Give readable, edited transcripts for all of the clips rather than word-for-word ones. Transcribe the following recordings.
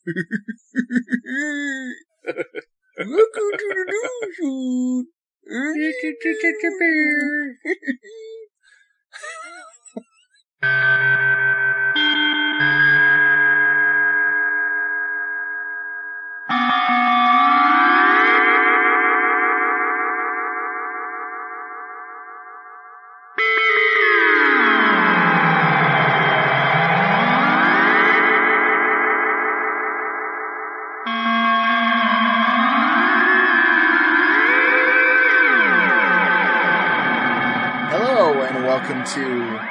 Welcome to the news.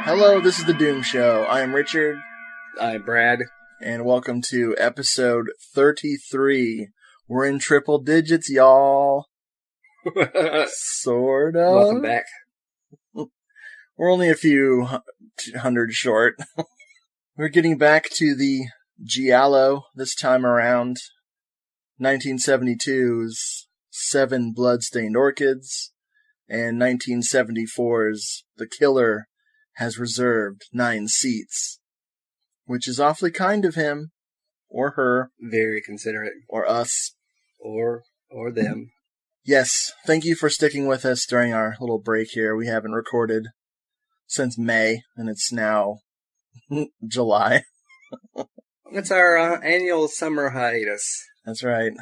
Hello, this is the Doom Show. I am Richard. I'm Brad. And welcome to episode 33. We're in triple digits, y'all. Sort of. Welcome back. We're only a few hundred short. We're getting back to the Giallo this time around. 1972's 7 Bloodstained Orchids. And 1974's The Killer has reserved 9 seats, which is awfully kind of him, or her. Very considerate. Or us. Or them. Yes, thank you for sticking with us during our little break here. We haven't recorded since May, and it's now July. It's our annual summer hiatus. That's right.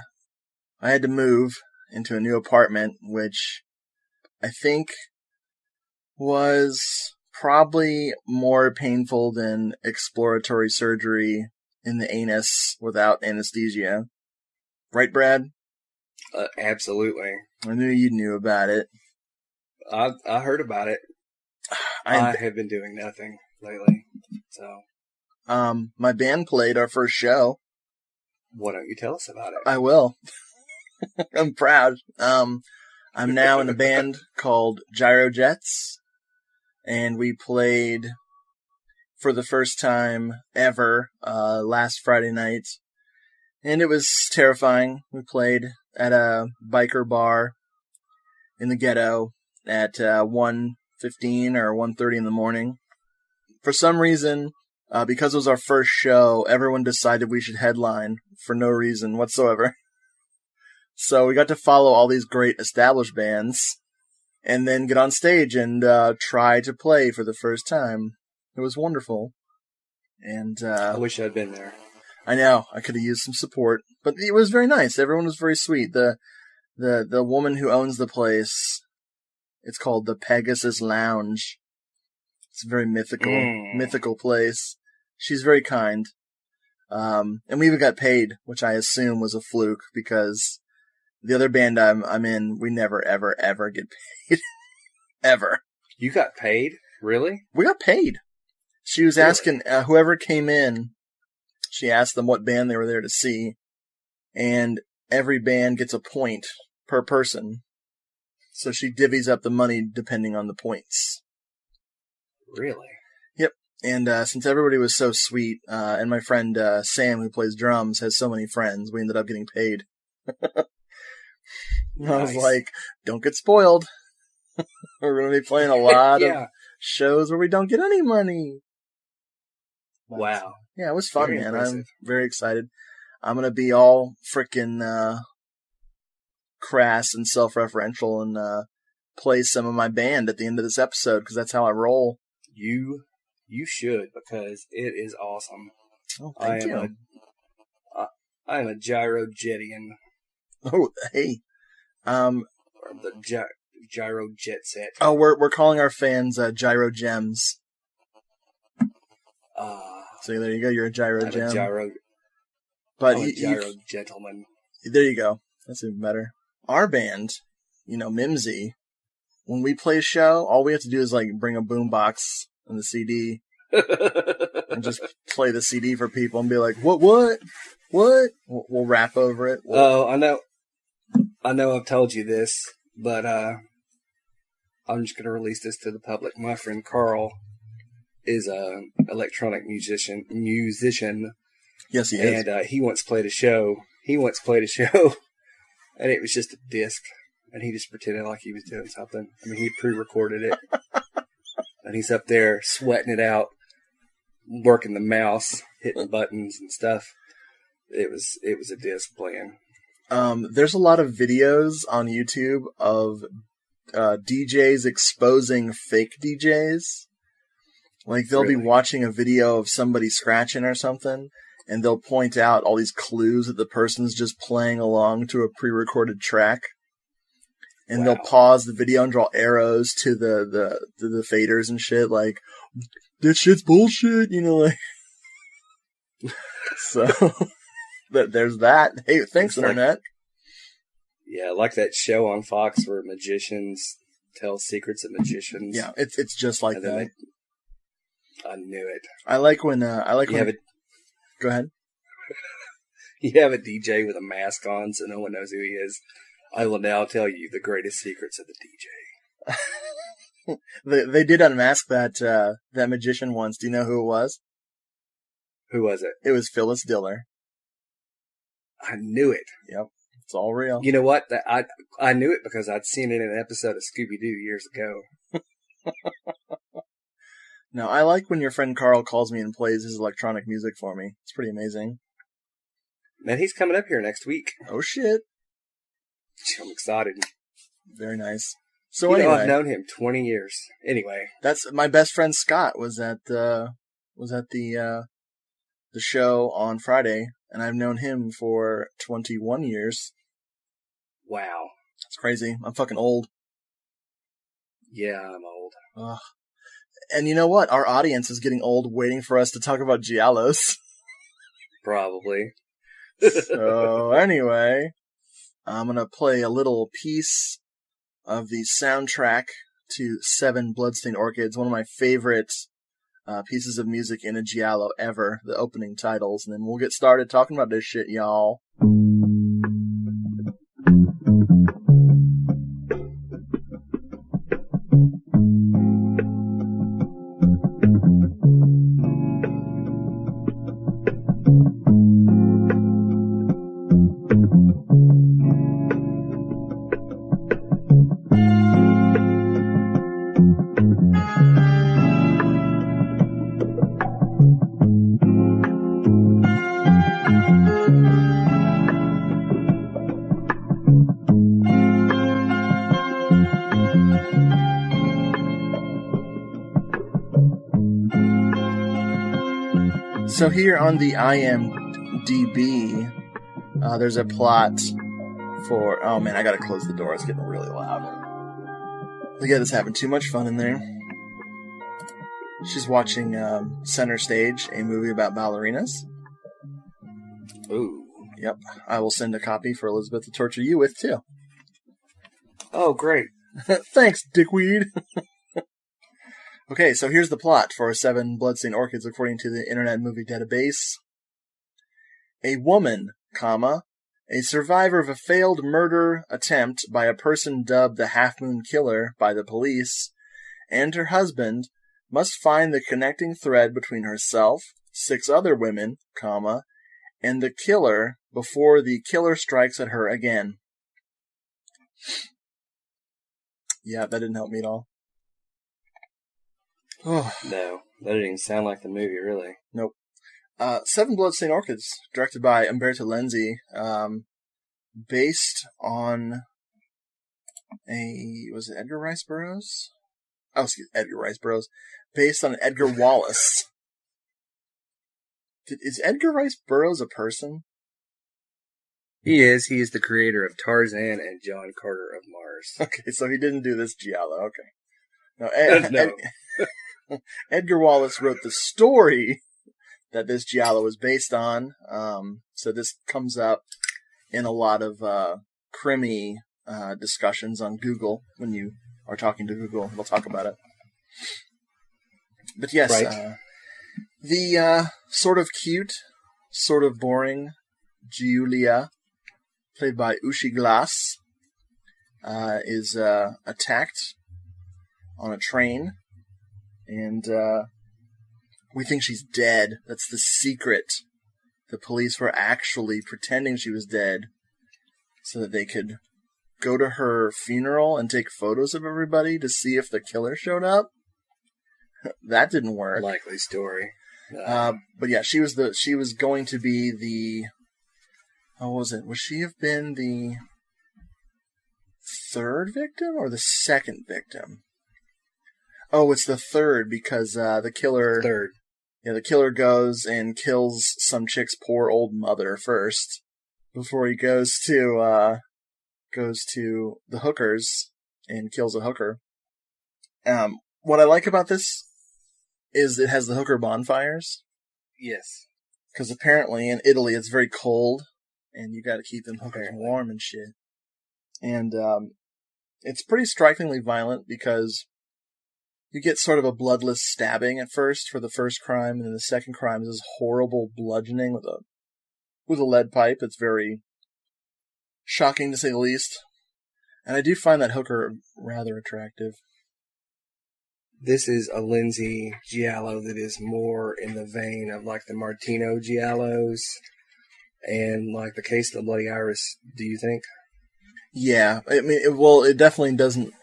I had to move into a new apartment, which I think was probably more painful than exploratory surgery in the anus without anesthesia. Right, Brad? Absolutely. I knew you knew about it. I heard about it. I have been doing nothing lately. So, my band played our first show. Why don't you tell us about it? I will. I'm proud. I'm now in a band called Gyro Jets, and we played for the first time ever last Friday night, and it was terrifying. We played at a biker bar in the ghetto at 1:15 or 1:30 in the morning. For some reason, because it was our first show, everyone decided we should headline for no reason whatsoever. So we got to follow all these great established bands and then get on stage and try to play for the first time. It was wonderful. And I wish I'd been there. I know. I could have used some support. But it was very nice. Everyone was very sweet. The woman who owns the place, it's called the Pegasus Lounge. It's a very mythical place. She's very kind. And we even got paid, which I assume was a fluke because the other band I'm in, we never, ever, ever get paid. Ever. You got paid? Really? We got paid. She was asking, whoever came in, she asked them what band they were there to see, and every band gets a point per person. So she divvies up the money depending on the points. Really? Yep. And since everybody was so sweet, and my friend Sam, who plays drums, has so many friends, we ended up getting paid. Nice. I was like, don't get spoiled. We're going to be playing a lot of shows where we don't get any money. But, wow. Yeah, it was fun, man. Impressive. I'm very excited. I'm going to be all freaking crass and self-referential and play some of my band at the end of this episode, because that's how I roll. You should, because it is awesome. Oh, thank you. I am a Gyro Jetian. Oh, hey. Or the Gyro Jet Set. Oh, we're calling our fans Gyro Gems. So there you go. You're a Gyro Gem. I'm a Gyro Gentleman. There you go. That's even better. Our band, Mimsy, when we play a show, all we have to do is bring a boombox and the CD and just play the CD for people and be like, what? We'll rap over it. I know I've told you this, but I'm just going to release this to the public. My friend Carl is an electronic musician. Yes, he is. And he once played a show, and it was just a disc, and he just pretended like he was doing something. I mean, he pre-recorded it, and he's up there sweating it out, working the mouse, hitting buttons and stuff. it was a disc playing. There's a lot of videos on YouTube of DJs exposing fake DJs. Like, they'll be watching a video of somebody scratching or something, and they'll point out all these clues that the person's just playing along to a pre-recorded track. And they'll pause the video and draw arrows to the faders and shit, like, that shit's bullshit, you know, like. So, there's that. Hey, thanks, Internet. Yeah, like that show on Fox where magicians tell secrets of magicians. Yeah, it's just like that. I knew it. I like when go ahead. You have a DJ with a mask on, so no one knows who he is. I will now tell you the greatest secrets of the DJ. They did unmask that magician once. Do you know who it was? Who was it? It was Phyllis Diller. I knew it. Yep, it's all real. You know what? I knew it because I'd seen it in an episode of Scooby-Doo years ago. No, I like when your friend Carl calls me and plays his electronic music for me. It's pretty amazing. Man, he's coming up here next week. Oh, shit. I'm excited. Very nice. So anyway, I've known him 20 years. Anyway, that's my best friend Scott was at the show on Friday, and I've known him for 21 years. Wow. That's crazy. I'm fucking old. Yeah, I'm old. Ugh. And you know what? Our audience is getting old waiting for us to talk about Giallos. Probably. So, anyway, I'm going to play a little piece of the soundtrack to 7 Bloodstained Orchids, one of my favorite pieces of music in a Giallo ever, the opening titles, and then we'll get started talking about this shit, y'all. So here on the IMDb, there's a plot for... Oh man, I gotta close the door. It's getting really loud. Look at this having too much fun in there. She's watching Center Stage, a movie about ballerinas. Ooh. Yep. I will send a copy for Elizabeth to torture you with, too. Oh, great. Thanks, dickweed. Okay, so here's the plot for 7 Bloodstained Orchids according to the Internet Movie Database. A woman, a survivor of a failed murder attempt by a person dubbed the Half Moon Killer by the police, and her husband must find the connecting thread between herself, 6 other women, and the killer before the killer strikes at her again. Yeah, that didn't help me at all. Oh. No, that didn't even sound like the movie, really. Nope. 7 Bloodstained Orchids, directed by Umberto Lenzi, based on was it Edgar Rice Burroughs? Oh, excuse me, Edgar Rice Burroughs. Based on Edgar Wallace. Is Edgar Rice Burroughs a person? He is. He is the creator of Tarzan and John Carter of Mars. Okay, so he didn't do this Giallo. Okay. No, No. Edgar Wallace wrote the story that this Giallo is based on. So this comes up in a lot of crimi discussions on Google. When you are talking to Google, they'll talk about it. But yes, right. The sort of cute, sort of boring Giulia, played by Uschi Glas, is attacked on a train. And we think she's dead. That's the secret. The police were actually pretending she was dead so that they could go to her funeral and take photos of everybody to see if the killer showed up. That didn't work. Likely story. But yeah, she was going to be How was it? Would she have been the third victim or the second victim? Oh, it's the third because the killer. Third. Yeah, the killer goes and kills some chick's poor old mother first before he goes to the hookers and kills a hooker. What I like about this is it has the hooker bonfires. Yes. Because apparently in Italy it's very cold, and you got to keep them hookers warm and shit. And it's pretty strikingly violent because you get sort of a bloodless stabbing at first for the first crime, and then the second crime is this horrible bludgeoning with a lead pipe. It's very shocking to say the least. And I do find that hooker rather attractive. This is a Lenzi Giallo that is more in the vein of like the Martino Giallos and like the Case of the Bloody Iris, do you think? Yeah. I mean, it definitely doesn't...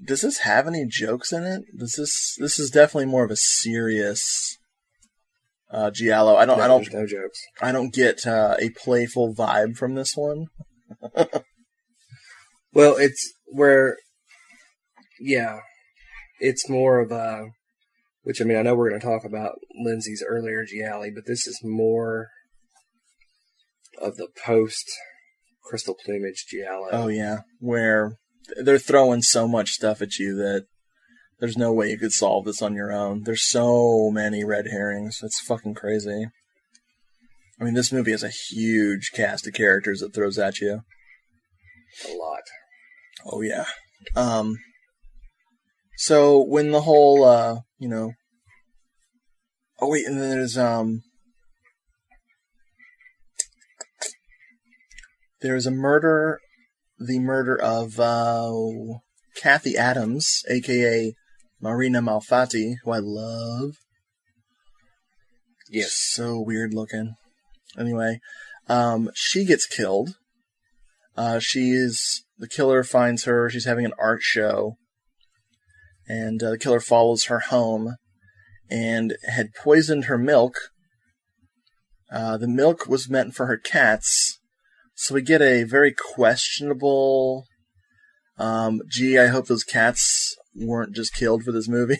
does this have any jokes in it? This is definitely more of a serious Giallo. No jokes. I don't get a playful vibe from this one. Well, it's where... Yeah, it's more of a, which I mean, I know we're going to talk about Lenzi's earlier Gialli, but this is more of the post-Crystal Plumage Giallo. Oh, yeah, where they're throwing so much stuff at you that there's no way you could solve this on your own. There's so many red herrings. It's fucking crazy. I mean, this movie has a huge cast of characters it throws at you. A lot. Oh, yeah. So when the whole, oh wait, and then there's a murder, the murder of, Kathy Adams, aka Marina Malfatti, who I love. Yes. So weird looking. Anyway, she gets killed. The killer finds her, she's having an art show. And the killer follows her home and had poisoned her milk. The milk was meant for her cats. So we get a very questionable, I hope those cats weren't just killed for this movie.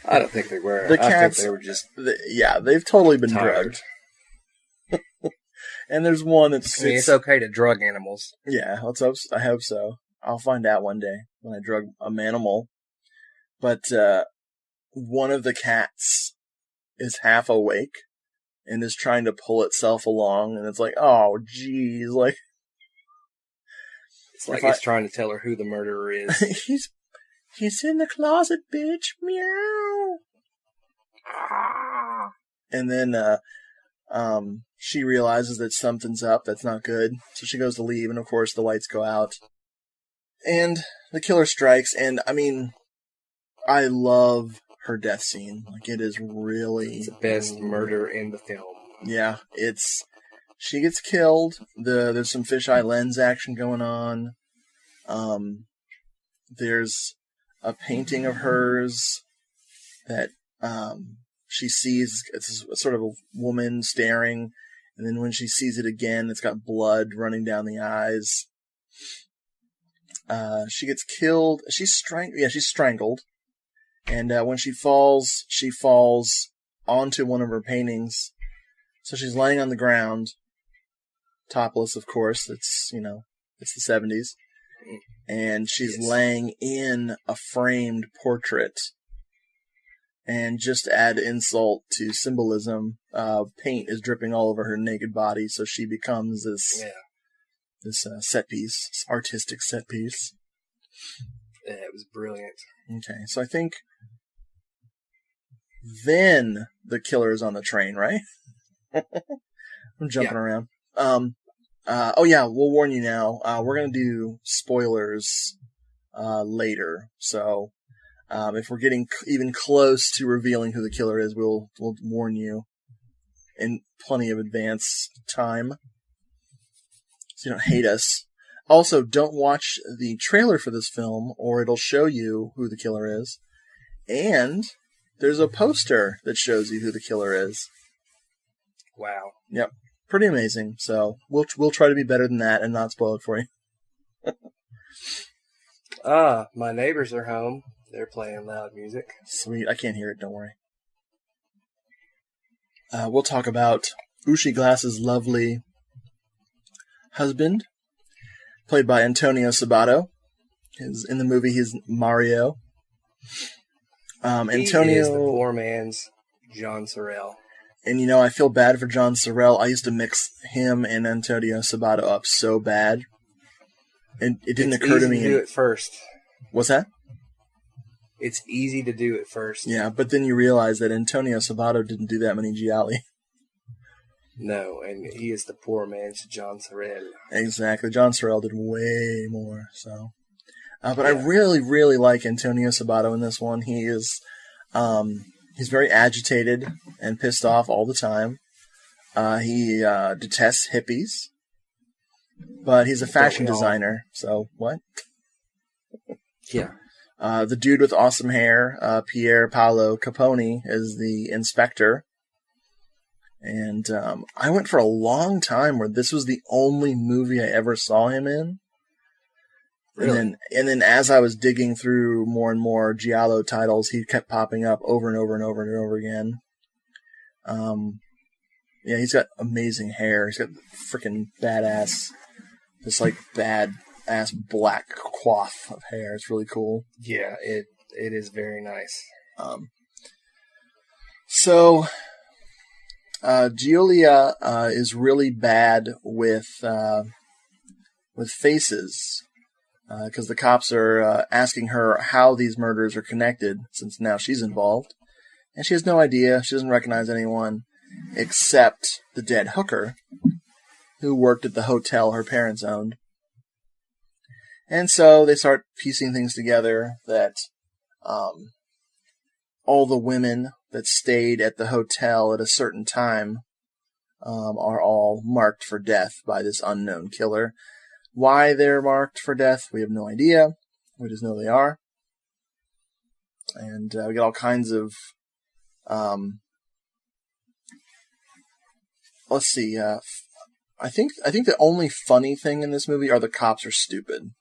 I don't think they were. The cats, I think they were just they've totally been tired. drugged. And there's one that's... I mean, it's okay to drug animals. Yeah, I hope so. I'll find out one day when I drug a manimal. But one of the cats is half awake and is trying to pull itself along, and it's like, oh, geez, like... It's like it's trying to tell her who the murderer is. He's in the closet, bitch. Meow. And then she realizes that something's up that's not good, so she goes to leave, and of course the lights go out. And the killer strikes, and I mean, I love her death scene. Like, it is really... It's the best murder in the film. Yeah, she gets killed. There's some fisheye lens action going on. There's a painting of hers that she sees. It's sort of a woman staring, and then when she sees it again, it's got blood running down the eyes. She gets killed. She's strangled. And when she falls onto one of her paintings. So she's laying on the ground, topless, of course. It's the 70s. And she's laying in a framed portrait. And just to add insult to symbolism, paint is dripping all over her naked body, so she becomes this set piece, this artistic set piece. Yeah, it was brilliant. Okay, so I think then the killer is on the train, right? I'm jumping around. We'll warn you now. We're going to do spoilers later, so if we're getting even close to revealing who the killer is, we'll warn you in plenty of advance time, so you don't hate us. Also, don't watch the trailer for this film, or it'll show you who the killer is. And there's a poster that shows you who the killer is. Wow. Yep. Pretty amazing. So we'll try to be better than that and not spoil it for you. My neighbors are home. They're playing loud music. Sweet. I can't hear it. Don't worry. We'll talk about Ushi Glass's lovely husband, played by Antonio Sabato. In the movie, he's Mario. Antonio He is the poor man's John Sorrell. And, I feel bad for John Sorrell. I used to mix him and Antonio Sabato up so bad. And it didn't occur to me. It's easy to do it first. What's that? It's easy to do it first. Yeah, but then you realize that Antonio Sabato didn't do that many Gialli. No, and he is the poor man's John Sorrell. Exactly. John Sorrell did way more, so. But I really, really like Antonio Sabato in this one. He is, he's very agitated and pissed off all the time. He detests hippies, but he's a fashion designer. So what? Yeah. The dude with awesome hair, Pier Paolo Capone, is the inspector. And I went for a long time where this was the only movie I ever saw him in. Really? And then as I was digging through more and more Giallo titles, he kept popping up over and over and over and over again. Yeah, he's got amazing hair. He's got freaking badass, this like badass black coif of hair. It's really cool. Yeah, it is very nice. So Giulia is really bad with faces. Because the cops are asking her how these murders are connected, since now she's involved. And she has no idea. She doesn't recognize anyone except the dead hooker, who worked at the hotel her parents owned. And so they start piecing things together that all the women that stayed at the hotel at a certain time are all marked for death by this unknown killer. Why they're marked for death, we have no idea. We just know they are. And we got all kinds of... let's see. I think the only funny thing in this movie are the cops are stupid.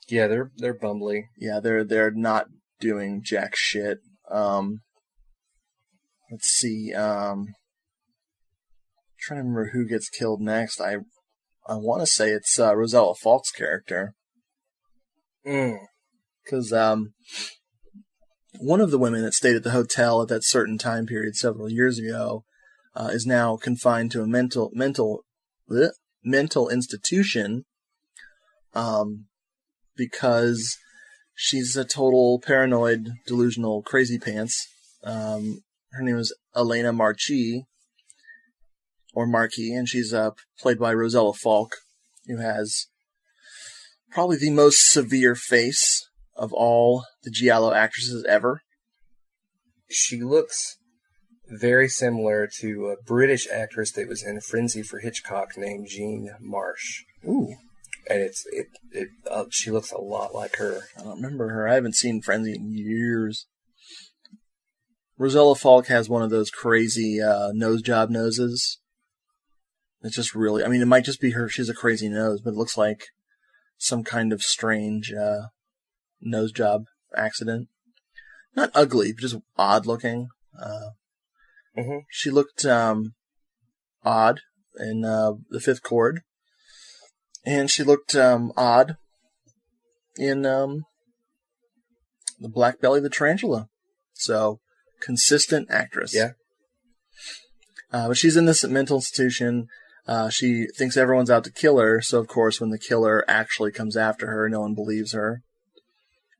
Yeah, they're bumbly. Yeah, they're not doing jack shit. Let's see. Trying to remember who gets killed next. I want to say it's Rosella Falk's character. Because one of the women that stayed at the hotel at that certain time period several years ago is now confined to a mental institution because she's a total paranoid, delusional, crazy pants. Her name is Elena Marchi. Or Marquis, and she's played by Rosella Falk, who has probably the most severe face of all the Giallo actresses ever. She looks very similar to a British actress that was in Frenzy for Hitchcock named Jean Marsh. Ooh. And she looks a lot like her. I don't remember her. I haven't seen Frenzy in years. Rosella Falk has one of those crazy nose job noses. It's just really... I mean, it might just be her. She's a crazy nose, but it looks like some kind of strange nose job accident. Not ugly, but just odd looking. She looked odd in The Fifth Chord. And she looked odd in The Black Belly of the Tarantula. So, consistent actress. Yeah. But she's in this mental institution. She thinks everyone's out to kill her, so of course when the killer actually comes after her, no one believes her.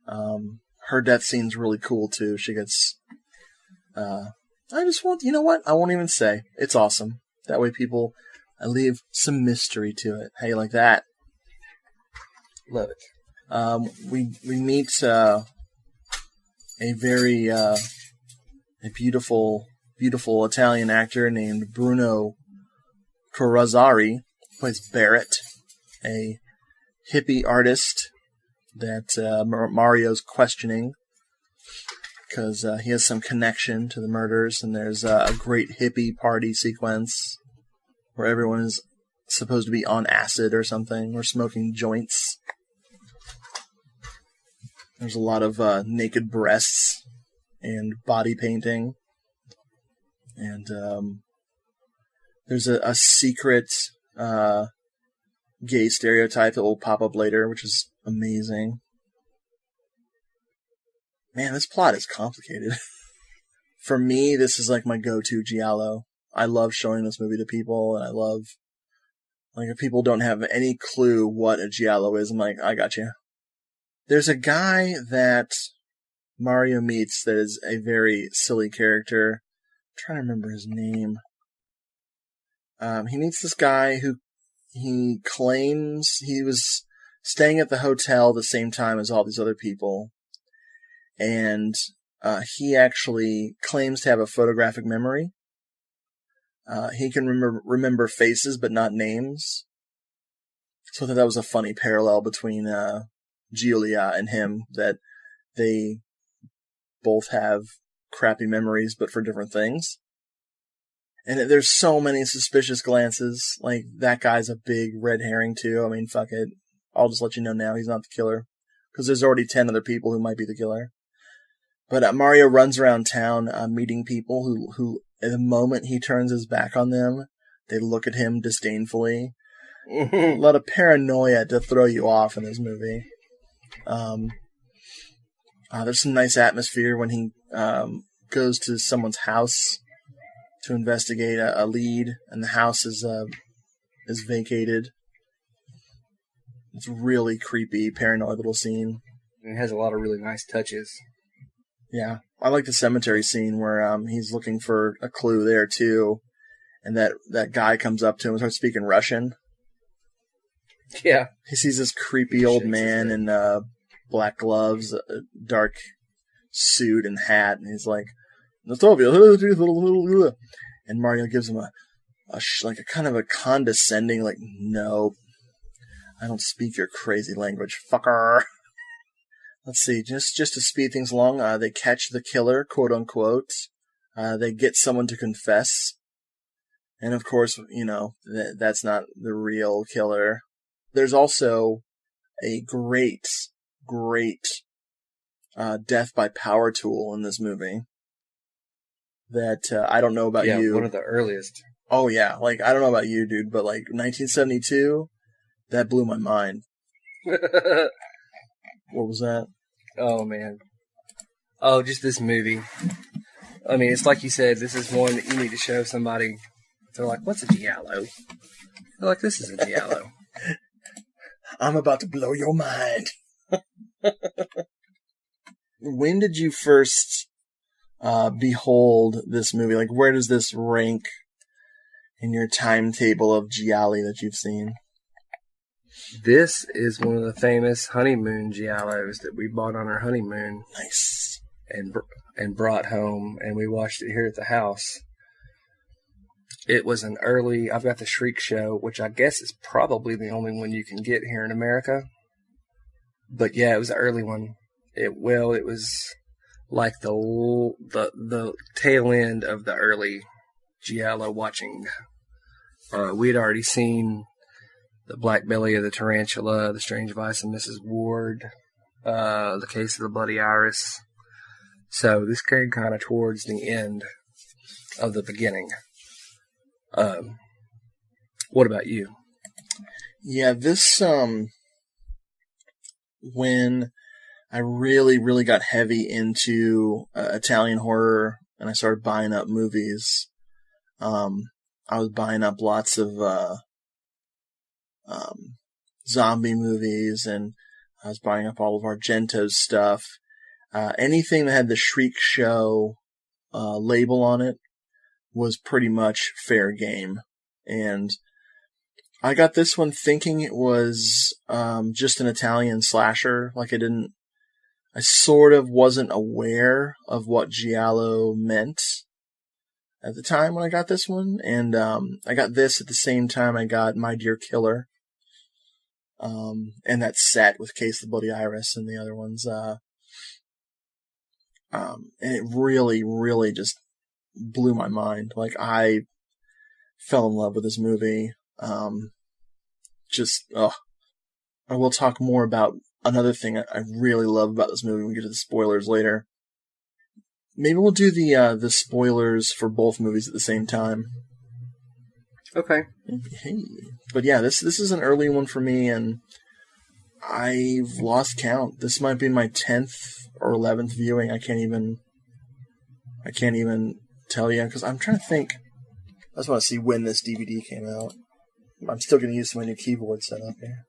Her death scene's really cool too. She gets... you know what? I won't even say. It's awesome. That way I leave some mystery to it. How you like that? Love it. We meet a very a beautiful Italian actor named Bruno Corazzari. Plays Barrett, a hippie artist that Mario's questioning. because he has some connection to the murders, and there's a great hippie party sequence where everyone is supposed to be on acid or something, or smoking joints. There's a lot of naked breasts and body painting. And there's a secret gay stereotype that will pop up later, which is amazing. Man, this plot is complicated. For me, this is like my go-to Giallo. I love showing this movie to people, and I love, like, if people don't have any clue what a Giallo is, I'm like, I got you. There's a guy that Mario meets that is a very silly character. I'm trying to remember his name. He meets this guy who he claims he was staying at the hotel the same time as all these other people. And he actually claims to have a photographic memory. He can remember faces, but not names. So I thought that was a funny parallel between Giulia and him, that they both have crappy memories, but for different things. And there's so many suspicious glances. Like, that guy's a big red herring, too. I mean, fuck it. I'll just let you know now he's not the killer. Because there's already 10 other people who might be the killer. But Mario runs around town meeting people who, at the moment he turns his back on them, they look at him disdainfully. A lot of paranoia to throw you off in this movie. There's some nice atmosphere when he goes to someone's house to investigate a lead, and the house is vacated. It's a really creepy, paranoid little scene. It has a lot of really nice touches. Yeah, I like the cemetery scene where he's looking for a clue there too, and that guy comes up to him and starts speaking Russian. Yeah, he sees this creepy old man in black gloves, a dark suit and hat, and he's like, and Mario gives him a kind of a condescending, like, no, I don't speak your crazy language, fucker. Let's see, just to speed things along, they catch the killer, quote unquote. They get someone to confess, and of course, you know, that's not the real killer. There's also a great death by power tool in this movie that I don't know about you. Yeah, one of the earliest. Oh yeah, like, I don't know about you, dude, but like 1972, that blew my mind. What was that? Oh man. Oh, just this movie. I mean, it's like you said, this is one that you need to show somebody. They're like, what's a Giallo? They're like, this is a Giallo. I'm about to blow your mind. When did you first behold this movie? Like, where does this rank in your timetable of Gialli that you've seen? This is one of the famous honeymoon Giallos that we bought on our honeymoon. Nice. And brought home, and we watched it here at the house. It was an early, I've got the Shriek Show, which I guess is probably the only one you can get here in America. But yeah, it was an early one. It was like the tail end of the early Giallo watching. We'd already seen The Black Belly of the Tarantula, The Strange Vice of Mrs. Ward, The Case of the Bloody Iris. So this came kind of towards the end of the beginning. What about you? Yeah, this, when I really, really got heavy into Italian horror and I started buying up movies, I was buying up lots of zombie movies, and I was buying up all of Argento's stuff. Anything that had the Shriek Show label on it was pretty much fair game. And I got this one thinking it was just an Italian slasher. Like, I sort of wasn't aware of what Giallo meant at the time when I got this one. And I got this at the same time I got My Dear Killer. And that set with Case of the Bloody Iris and the other ones. And it really, really just blew my mind. Like, I fell in love with this movie. I will talk more about another thing I really love about this movie when we get to the spoilers later. Maybe we'll do the spoilers for both movies at the same time. Okay. Hey. But yeah, this is an early one for me, and I've lost count. This might be my 10th or 11th viewing. I can't even tell you, because I'm trying to think. I just want to see when this DVD came out. I'm still getting used to my new keyboard setup here.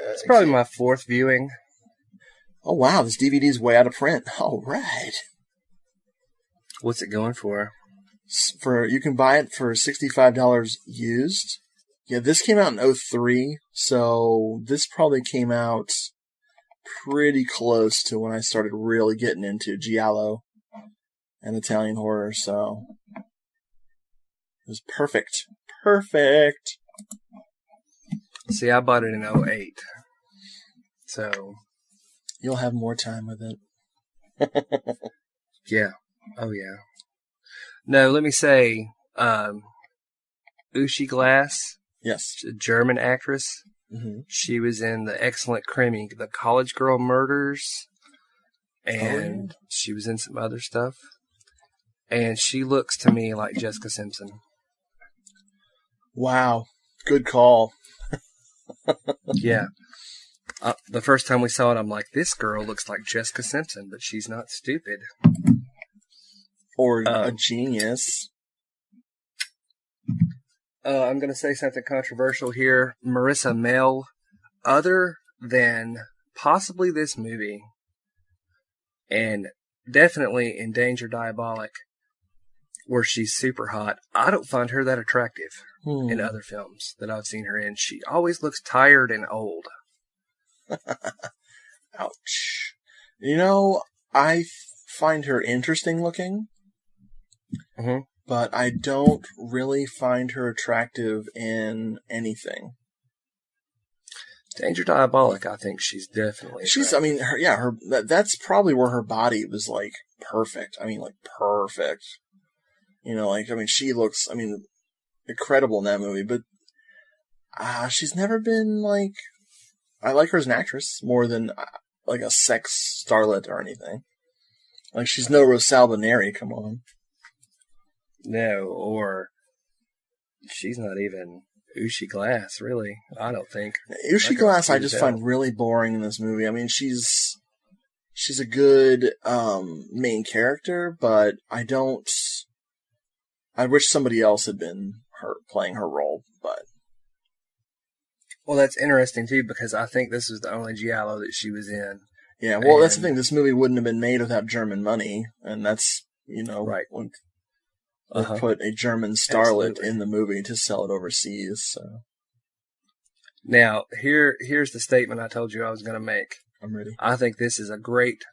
It's probably my 4th viewing. Oh wow, this DVD's way out of print. All right. What's it going for? You can buy it for $65 used. Yeah, this came out in 2003, so this probably came out pretty close to when I started really getting into Giallo and Italian horror, so it was perfect. Perfect. See, I bought it in 2008, so you'll have more time with it. Yeah. Oh, yeah. No, let me say, Uschi Glass, yes, a German actress. Mm-hmm. She was in the excellent Krimi, The College Girl Murders, and she was in some other stuff. And she looks to me like Jessica Simpson. Wow, good call. Yeah. The first time we saw it, I'm like, this girl looks like Jessica Simpson, but she's not stupid. Or a genius. I'm going to say something controversial here. Marissa Mel, other than possibly this movie, and definitely in Danger Diabolic, where she's super hot, I don't find her that attractive in other films that I've seen her in. She always looks tired and old. Ouch. You know, I find her interesting looking. Mm-hmm. But I don't really find her attractive in anything. Danger Diabolic, I think she's definitely attractive. That's probably where her body was, like, perfect. I mean, like, perfect. You know, like, I mean, she looks, incredible in that movie, but she's never been, like, I like her as an actress more than, like, a sex starlet or anything. Like, she's no Rosalba Neri, come on. No, or she's not even Uschi Glass, really. I don't think. Uschi Glass I just find really boring in this movie. I mean, she's a good main character, but I wish somebody else had been playing her role, but... Well, that's interesting, too, because I think this was the only Giallo that she was in. Yeah, well, that's the thing. This movie wouldn't have been made without German money, and that's, right. When they put a German starlet in the movie to sell it overseas. So. Now, here's the statement I told you I was going to make. I'm ready. I think this is a great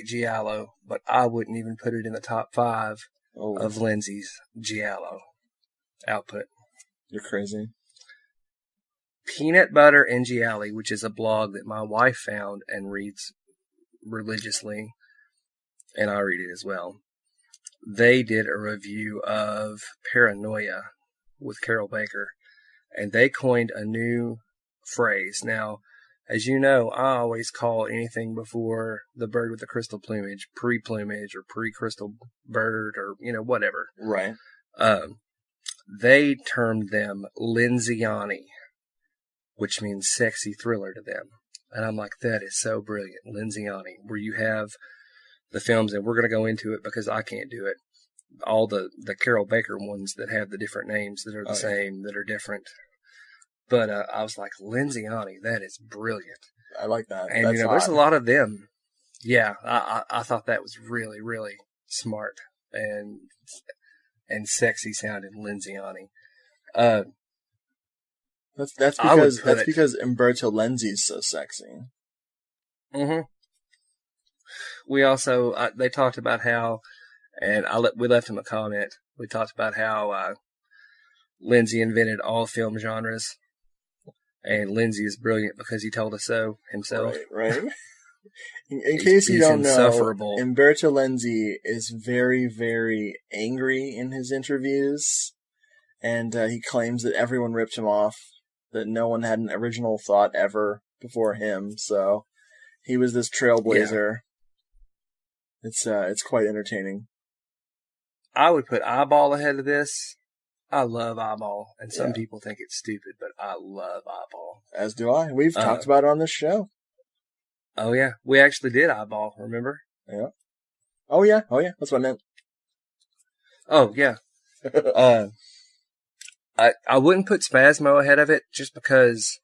Giallo, but I wouldn't even put it in the top 5 of Lenzi's Giallo output. You're crazy. Peanut Butter and Gialli, which is a blog that my wife found and reads religiously, and I read it as well. They did a review of Paranoia with Carol Baker, and they coined a new phrase. Now, as you know, I always call anything before the bird with the crystal plumage pre-plumage or pre-crystal bird or, whatever. Right. They termed them Lenziani, which means sexy thriller to them. And I'm like, that is so brilliant. Lenziani, where you have the films, and we're going to go into it because I can't do it, all the Carol Baker ones that have the different names that are the same, that are different. But I was like, Lenziani, that is brilliant. I like that. And, there's a lot of them. Yeah, I thought that was really, really smart and sexy sounding, Lenziani. That's because Umberto Lenzi is so sexy. Mm-hmm. We also they talked about how, and we left him a comment. We talked about how Lenzi invented all film genres, and Lenzi is brilliant because he told us so himself. Right. In case you don't know, insufferable. Umberto Lenzi is very, very angry in his interviews, and he claims that everyone ripped him off, that no one had an original thought ever before him, so he was this trailblazer. Yeah. It's quite entertaining. I would put Eyeball ahead of this. I love Eyeball, and some people think it's stupid, but I love Eyeball. As do I. We've talked about it on this show. Oh, yeah. We actually did Eyeball, remember? Yeah. Oh, yeah. That's what I meant. Oh, yeah. I wouldn't put Spasmo ahead of it just because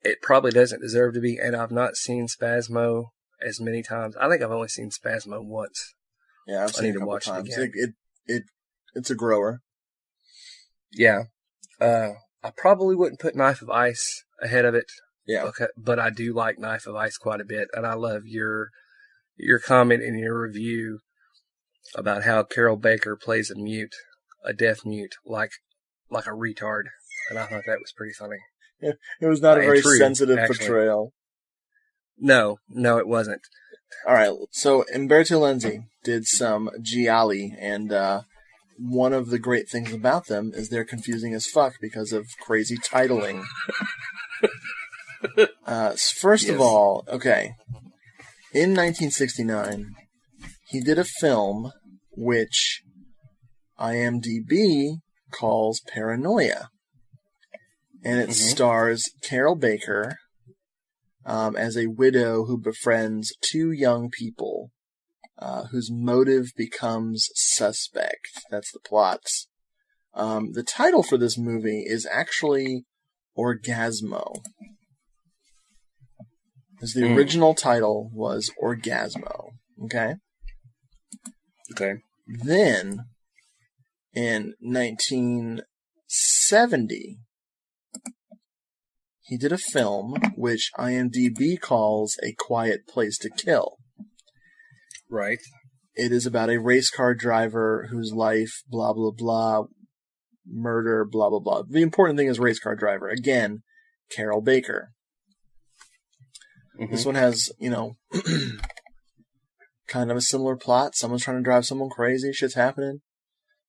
it probably doesn't deserve to be, and I've not seen Spasmo as many times. I think I've only seen Spasmo once. Yeah, I've seen it a couple times. It's a grower. Yeah. I probably wouldn't put Knife of Ice ahead of it. Yeah. But I do like Knife of Ice quite a bit, and I love your comment in your review about how Carol Baker plays a deaf mute, like a retard, and I thought that was pretty funny. Yeah, it was not a very sensitive portrayal. No, it wasn't. All right, so Umberto Lenzi did some Gialli, and one of the great things about them is they're confusing as fuck because of crazy titling. First of all, okay, in 1969, he did a film which IMDb calls Paranoia, and it stars Carol Baker as a widow who befriends two young people whose motive becomes suspect. That's the plot. The title for this movie is actually Orgasmo. The original title was Orgasmo. Okay? Okay. Then, in 1970, he did a film which IMDb calls A Quiet Place to Kill. Right. It is about a race car driver whose life, blah, blah, blah, murder, blah, blah, blah. The important thing is race car driver. Again, Carol Baker. This one has, kind of a similar plot. Someone's trying to drive someone crazy. Shit's happening.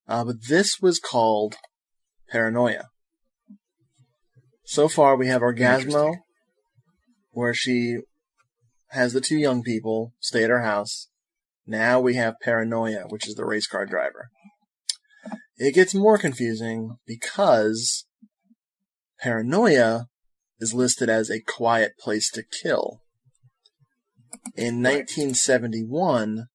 But this was called Paranoia. So far, we have Orgasmo, where she has the two young people stay at her house. Now we have Paranoia, which is the race car driver. It gets more confusing because Paranoia is listed as A Quiet Place to Kill. In 1971,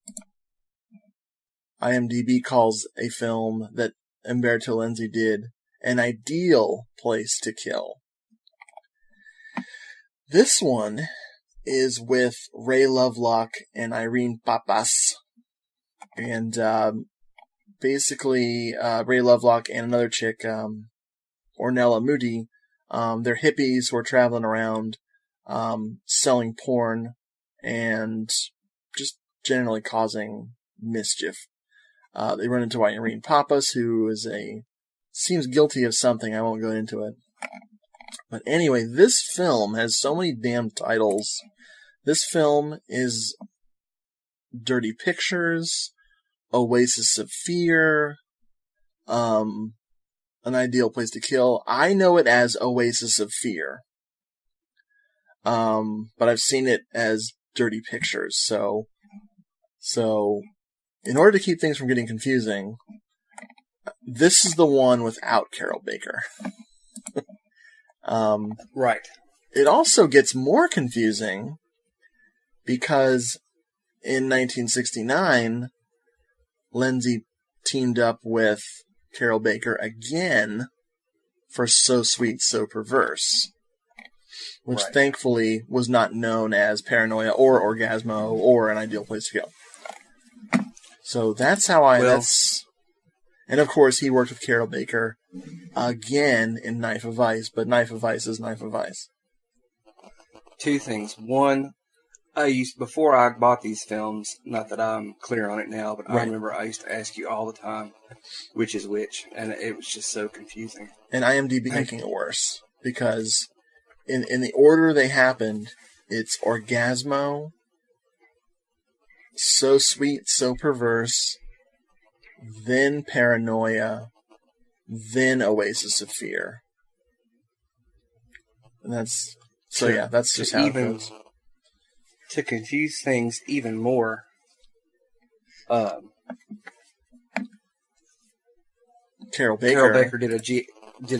IMDb calls a film that Umberto Lenzi did An Ideal Place to Kill. This one is with Ray Lovelock and Irene Papas. And basically, Ray Lovelock and another chick, Ornella Moody, they're hippies who are traveling around selling porn and just generally causing mischief. They run into Irene Papas, who seems guilty of something. I won't go into it. But anyway, this film has so many damn titles. This film is Dirty Pictures, Oasis of Fear, An Ideal Place to Kill. I know it as Oasis of Fear. But I've seen it as Dirty Pictures. So in order to keep things from getting confusing, this is the one without Carol Baker. Right. It also gets more confusing because in 1969, Lenzi teamed up with Carol Baker again for So Sweet, So Perverse, which thankfully was not known as Paranoia or Orgasmo or An Ideal Place to Kill. So that's how and of course he worked with Carol Baker again in Knife of Ice, but Knife of Ice is Knife of Ice. Two things. One, before I bought these films, not that I'm clear on it now, but I remember I used to ask you all the time which is which, and it was just so confusing. And IMDb making it worse, because in the order they happened, it's Orgasmo, So Sweet, So Perverse, then Paranoia, then Oasis of Fear. And that's just how it goes. To confuse things even more, Carol Baker. Carol Baker did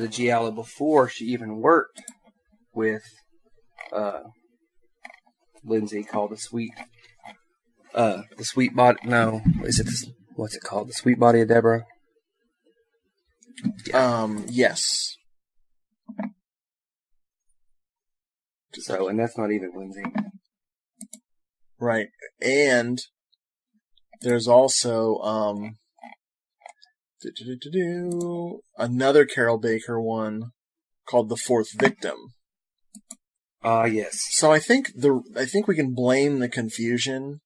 a Giallo before she even worked with Lenzi, called the Sweet Body. No, what's it called? The Sweet Body of Deborah. Yeah. Yes. So, and that's not even Lenzi. Right. And there's also another Carol Baker one called The Fourth Victim. Yes. So I think we can blame the confusion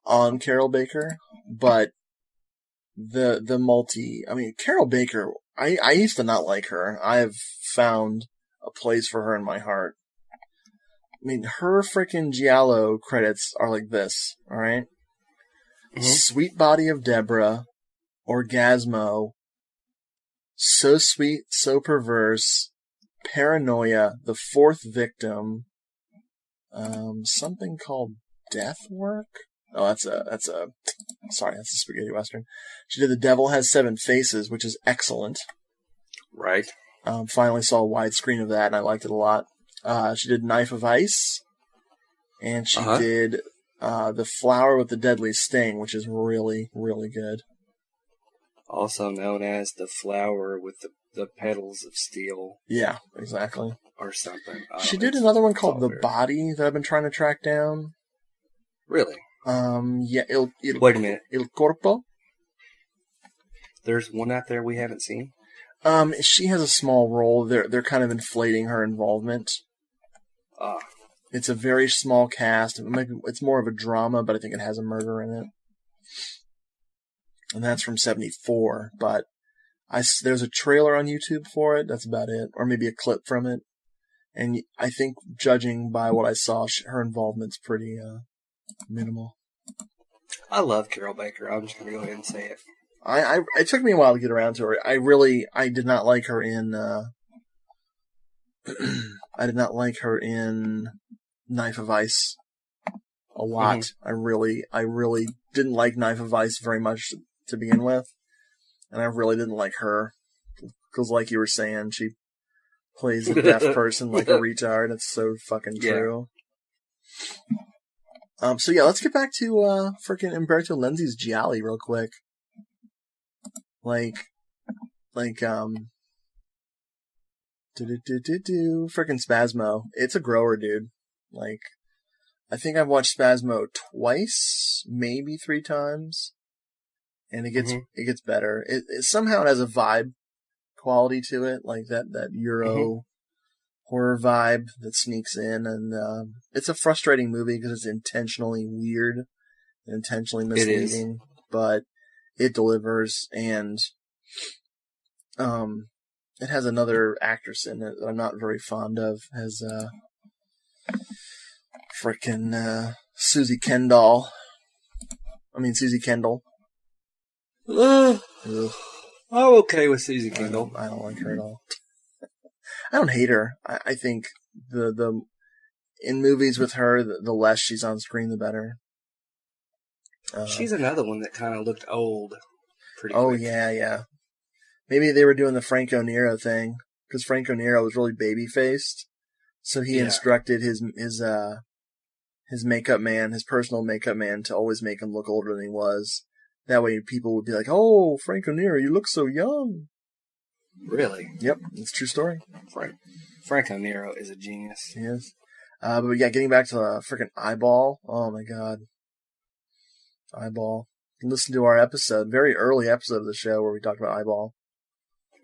on Carol Baker, but Carol Baker, I used to not like her. I have found a place for her in my heart. I mean, her freaking Giallo credits are like this, alright? Mm-hmm. Sweet Body of Deborah, Orgasmo, So Sweet, So Perverse, Paranoia, The Fourth Victim, something called Death Work? Oh, that's a spaghetti western. She did The Devil Has Seven Faces, which is excellent. Right. Finally saw a widescreen of that, and I liked it a lot. She did Knife of Ice, and she did The Flower with the Deadly Sting, which is really, really good. Also known as The Flower with the Petals of Steel. Yeah, exactly. Or something. She did another one called The Body that I've been trying to track down. Really? Yeah. Wait a minute. Il Corpo? There's one out there we haven't seen? She has a small role. They're kind of inflating her involvement. It's a very small cast. It's more of a drama, but I think it has a murder in it. And that's from 1974. But there's a trailer on YouTube for it. That's about it, or maybe a clip from it. And I think, judging by what I saw, her involvement's pretty minimal. I love Carol Baker. I'm just gonna go ahead and say it. It took me a while to get around to her. I did not like her in I did not like her in Knife of Ice a lot. Mm-hmm. I really didn't like Knife of Ice very much to begin with, and I really didn't like her because, like you were saying, she plays a deaf person like a retard. It's so fucking true. Yeah. So yeah, let's get back to freaking Umberto Lenzi's Giallo real quick. Freaking Spasmo. It's a grower, dude. Like, I think I've watched Spasmo twice, maybe 3 times, and it gets better. It somehow has a vibe quality to it, like that Euro horror vibe that sneaks in, and it's a frustrating movie because it's intentionally weird and intentionally misleading, but it delivers, and it has another actress in it that I'm not very fond of. It has Susie Kendall. Susie Kendall. I'm okay with Susie Kendall. I don't like her at all. I don't hate her. I think the in movies with her, the less she's on screen, the better. She's another one that kind of looked old. Pretty quick. Oh yeah. Maybe they were doing the Franco Nero thing because Franco Nero was really baby faced, so he instructed his makeup man, his personal makeup man, to always make him look older than he was. That way, people would be like, "Oh, Franco Nero, you look so young." Really? Yep, it's a true story. Franco Nero is a genius. He is. But yeah, getting back to the freaking Eyeball. Oh my god, Eyeball. Listen to our episode, very early episode of the show where we talked about Eyeball.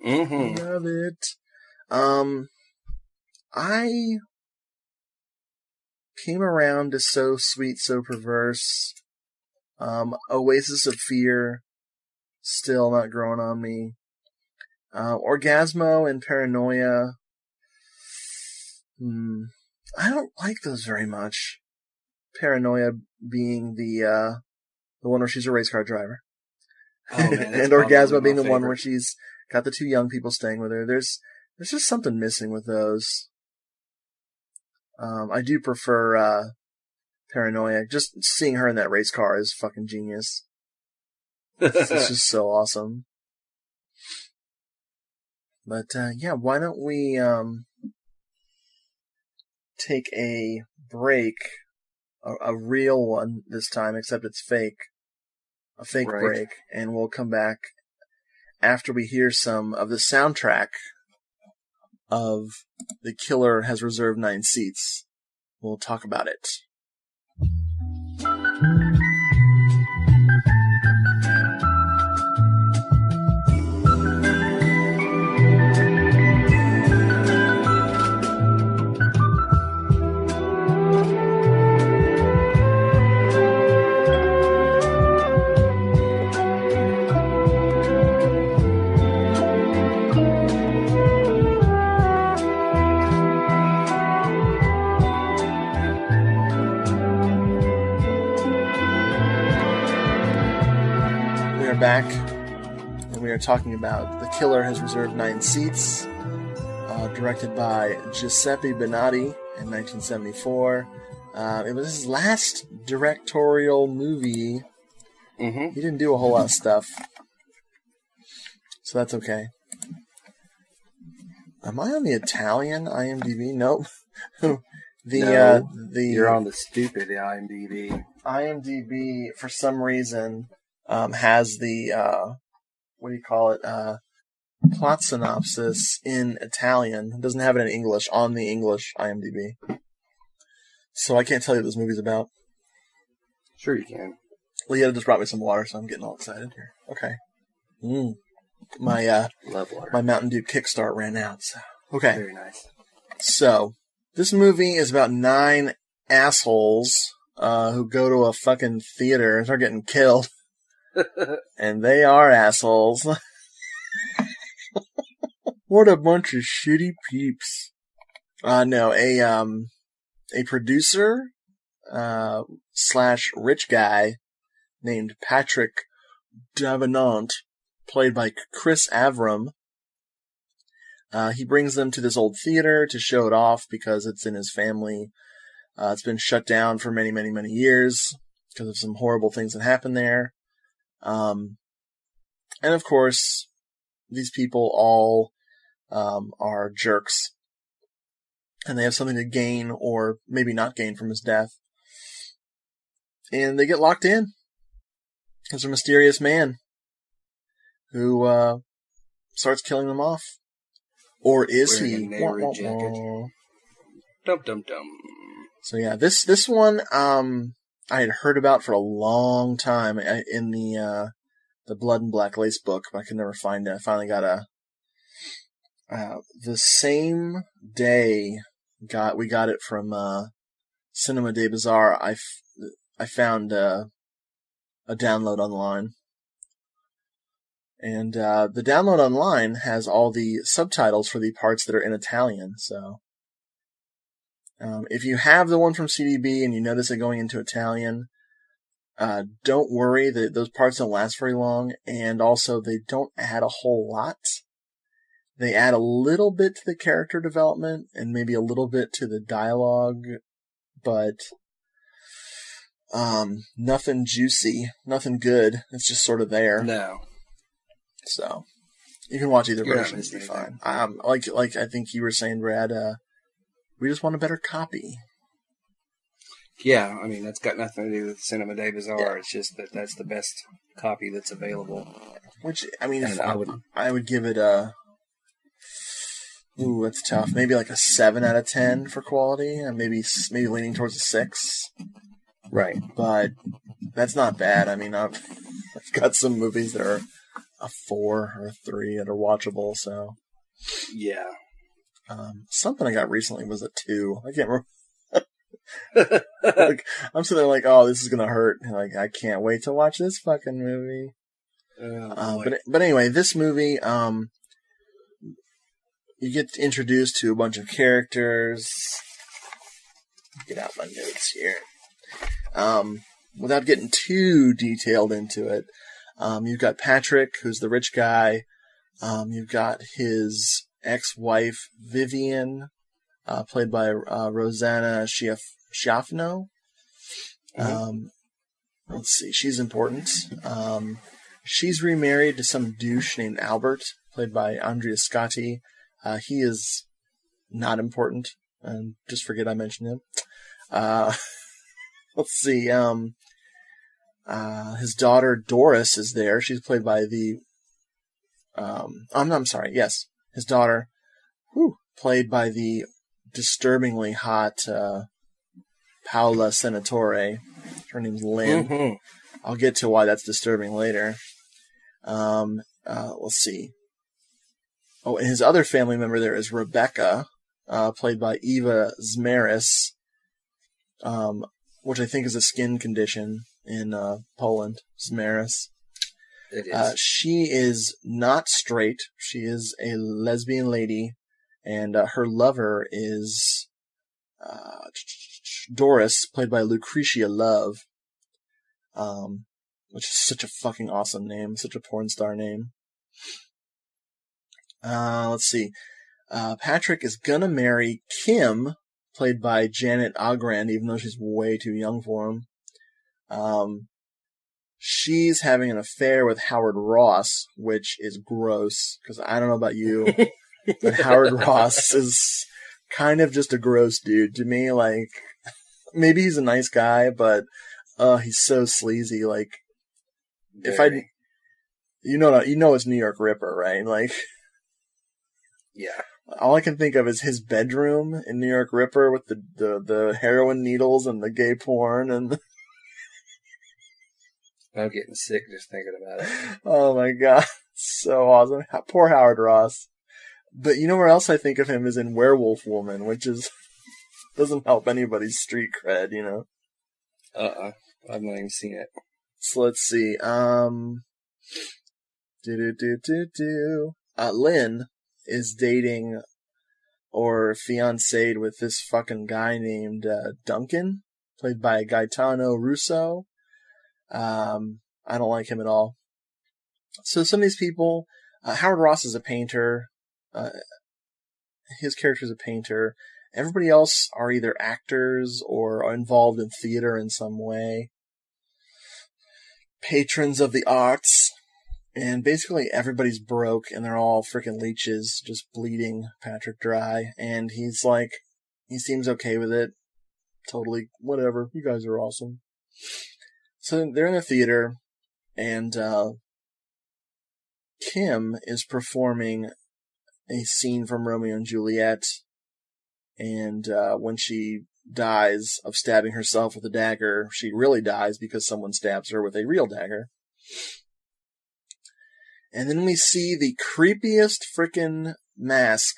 Love it. I came around to So Sweet, So Perverse. Oasis of Fear, still not growing on me. Orgasmo and Paranoia. I don't like those very much. Paranoia being the one where she's a race car driver. Oh, man, and Orgasma being the one where she's got the two young people staying with her. There's just something missing with those. I do prefer Paranoia. Just seeing her in that race car is fucking genius. It's just so awesome. But yeah, why don't we take a break, a real one this time, except it's fake. A fake break, and we'll come back after we hear some of the soundtrack of The Killer Has Reserved 9 Seats. We'll talk about it. Back, and we are talking about The Killer Has Reserved 9 Seats, directed by Giuseppe Bennati in 1974. It was his last directorial movie. Mm-hmm. He didn't do a whole lot of stuff, so that's okay. Am I on the Italian IMDb? Nope. You're on the stupid IMDb. IMDb, for some reason, has the, plot synopsis in Italian. It doesn't have it in English on the English IMDb. So I can't tell you what this movie's about. Sure you can. Leah just brought me some water, so I'm getting all excited here. Okay. Love water. My Mountain Dew Kickstart ran out, so. Okay. Very nice. So, this movie is about 9 assholes, who go to a fucking theater and start getting killed. And they are assholes. What a bunch of shitty peeps. A producer, / rich guy named Patrick Davenant, played by Chris Avram. He brings them to this old theater to show it off because it's in his family. It's been shut down for many, many, many years because of some horrible things that happened there. And of course, these people all are jerks. And they have something to gain, or maybe not gain, from his death. And they get locked in. There's a mysterious man who starts killing them off. Or is he? Wearing a jacket. Dum dum dum. So yeah, this one I had heard about for a long time in the Blood and Black Lace book, but I could never find it. I finally got the same day we got it from Cinema de Bazaar. I found a download online. And the download online has all the subtitles for the parts that are in Italian, so if you have the one from CDB and you notice it going into Italian, don't worry, those parts don't last very long, and also they don't add a whole lot. They add a little bit to the character development and maybe a little bit to the dialogue, but nothing juicy, nothing good. It's just sort of there. No. So you can watch either version; it'll be fine. Like I think you were saying, Brad. We just want a better copy. Yeah, I mean that's got nothing to do with Cinema de Bazaar. Yeah. It's just that's the best copy that's available. Which I mean, I would give it a. Ooh, that's tough. Maybe like a 7 out of 10 for quality, and maybe leaning towards a 6. Right, but that's not bad. I mean, I've got some movies that are a 4 or a 3 that are watchable. So yeah. Something I got recently was a 2. I can't remember. Like, I'm sitting there like, oh, this is gonna hurt. And like, I can't wait to watch this fucking movie. But anyway, this movie, you get introduced to a bunch of characters. Get out my notes here. Without getting too detailed into it, you've got Patrick, who's the rich guy. You've got his ex-wife, Vivian, played by Rosanna Schiaffno. Let's see, she's important. She's remarried to some douche named Albert, played by Andrea Scotti. He is not important, and just forget I mentioned him. Let's see, his daughter Doris is there. She's played by I'm sorry, yes, his daughter, played by the disturbingly hot Paola Senatore. Her name's Lynn. Mm-hmm. I'll get to why that's disturbing later. Let's see. Oh, and his other family member there is Rebecca, played by Eva Zmaris, which I think is a skin condition in Poland. Zmaris. It is. She is not straight. She is a lesbian lady, and her lover is Doris, played by Lucretia Love, which is such a fucking awesome name, such a porn star name. Let's see. Patrick is gonna marry Kim, played by Janet Agrand, even though she's way too young for him. She's having an affair with Howard Ross, which is gross, because I don't know about you, but Howard Ross is kind of just a gross dude to me. Like, maybe he's a nice guy, but he's so sleazy. Like, you know it's New York Ripper, right? Like, yeah. All I can think of is his bedroom in New York Ripper with the heroin needles and the gay porn and. I'm getting sick just thinking about it. Oh my god, so awesome! Poor Howard Ross. But you know where else I think of him is in Werewolf Woman, which is doesn't help anybody's street cred, you know. I've not even seen it. So let's see. Lynn is dating or fiancéed with this fucking guy named Duncan, played by Gaetano Russo. I don't like him at all. So some of these people, Howard Ross is a painter. His character is a painter. Everybody else are either actors or are involved in theater in some way. Patrons of the arts. And basically everybody's broke and they're all freaking leeches, just bleeding Patrick dry. And he's like, he seems okay with it. Totally, whatever. You guys are awesome. So they're in the theater, and Kim is performing a scene from Romeo and Juliet, and when she dies of stabbing herself with a dagger, she really dies because someone stabs her with a real dagger. And then we see the creepiest frickin' mask,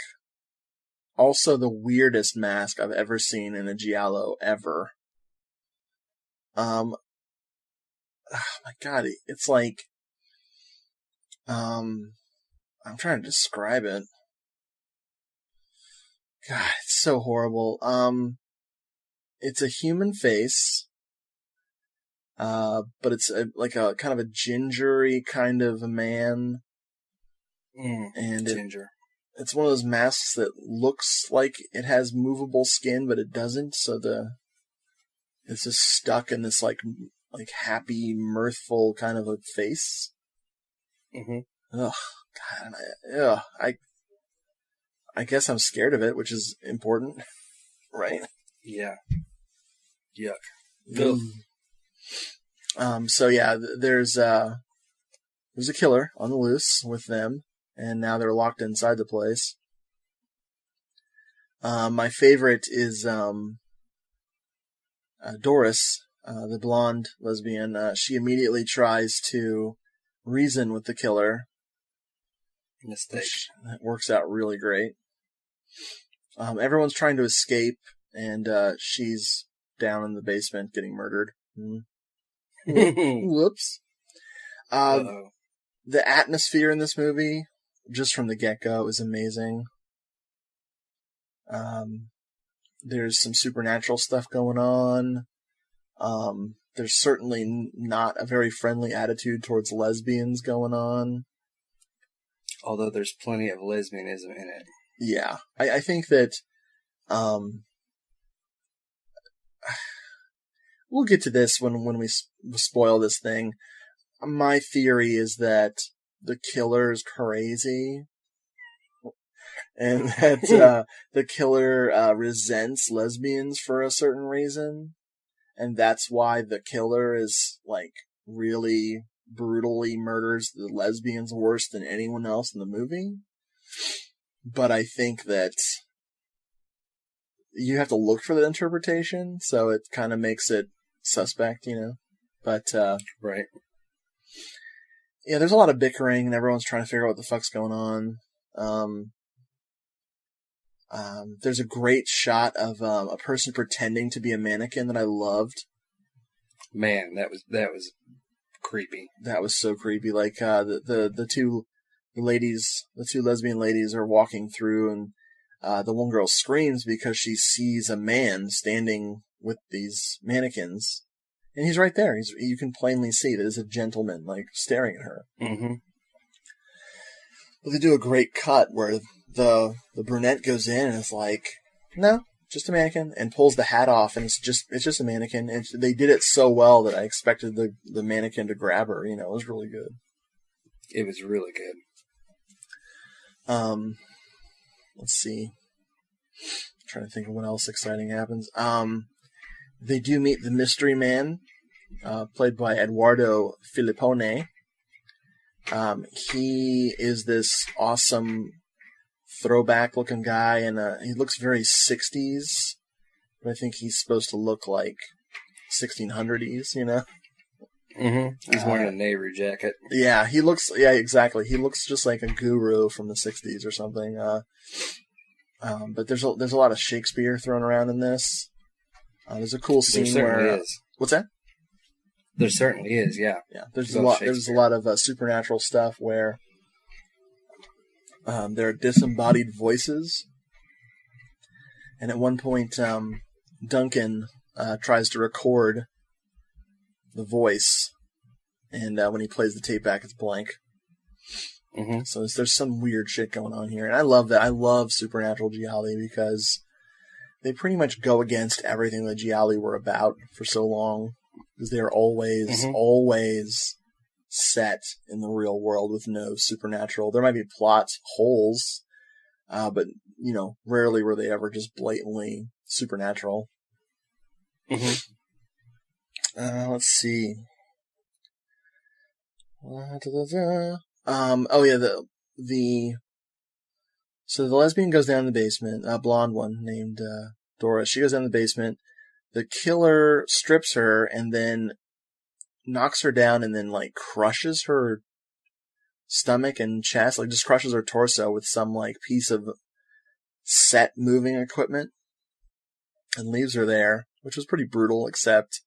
also the weirdest mask I've ever seen in a Giallo ever. Oh my god, it's like, I'm trying to describe it. God, it's so horrible. It's a human face, but it's like a kind of a gingery kind of a man. And ginger. It's one of those masks that looks like it has movable skin, but it doesn't, so it's just stuck in this like happy, mirthful kind of a face. Mm-hmm. Ugh, God, I guess I'm scared of it, which is important, right? Yeah. Yuck. So yeah, there's a killer on the loose with them, and now they're locked inside the place. My favorite is Doris. The blonde lesbian, she immediately tries to reason with the killer. Mistake. That works out really great. Everyone's trying to escape, and she's down in the basement getting murdered. Whoops. The atmosphere in this movie, just from the get-go, is amazing. There's some supernatural stuff going on. There's certainly not a very friendly attitude towards lesbians going on. Although there's plenty of lesbianism in it. Yeah. I think that, we'll get to this when we spoil this thing. My theory is that the killer's crazy, and that the killer resents lesbians for a certain reason, and that's why the killer is like really brutally murders the lesbians worse than anyone else in the movie. But I think that you have to look for that interpretation, so it kind of makes it suspect, you know. But right. Yeah, there's a lot of bickering, and everyone's trying to figure out what the fuck's going on. There's a great shot of a person pretending to be a mannequin that I loved. Man, that was creepy. That was so creepy. Like the two lesbian ladies are walking through, and the one girl screams because she sees a man standing with these mannequins. And he's right there. You can plainly see that it's a gentleman, like, staring at her. Mm-hmm. But they do a great cut where the brunette goes in and is like, no, just a mannequin, and pulls the hat off, and it's just a mannequin. And they did it so well that I expected the mannequin to grab her. You know, it was really good. It was really good. Let's see. I'm trying to think of what else exciting happens. They do meet the mystery man, played by Eduardo Filippone. He is this awesome throwback-looking guy, and he looks very 60s, but I think he's supposed to look like 1600s, you know? Mm-hmm. He's wearing a Nehru jacket. Yeah, exactly. He looks just like a guru from the 60s or something. But there's a lot of Shakespeare thrown around in this. There's a cool scene where... Is. What's that? There certainly is, yeah. Yeah, there's a lot of supernatural stuff where there are disembodied voices. And at one point, Duncan tries to record the voice, and when he plays the tape back, it's blank. Mm-hmm. So there's some weird shit going on here. And I love that. I love Supernatural Gialli because they pretty much go against everything that Gialli were about for so long. Because they are always set in the real world with no supernatural. There might be plot holes, but, you know, rarely were they ever just blatantly supernatural. Mm-hmm. Let's see. So the lesbian goes down in the basement, a blonde one named Dora. She goes down in the basement. The killer strips her and then knocks her down and then, like, crushes her stomach and chest, like, just crushes her torso with some, like, piece of set moving equipment and leaves her there, which was pretty brutal, except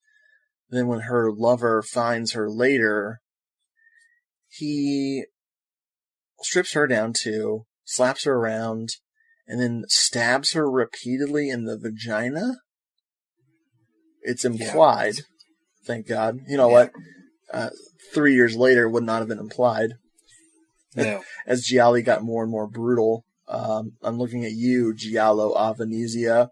then when her lover finds her later, he strips her down too, slaps her around, and then stabs her repeatedly in the vagina. It's implied. Yeah. Thank God. You know what? 3 years later would not have been implied. No. As Gialli got more and more brutal. I'm looking at you, Giallo of Venezia.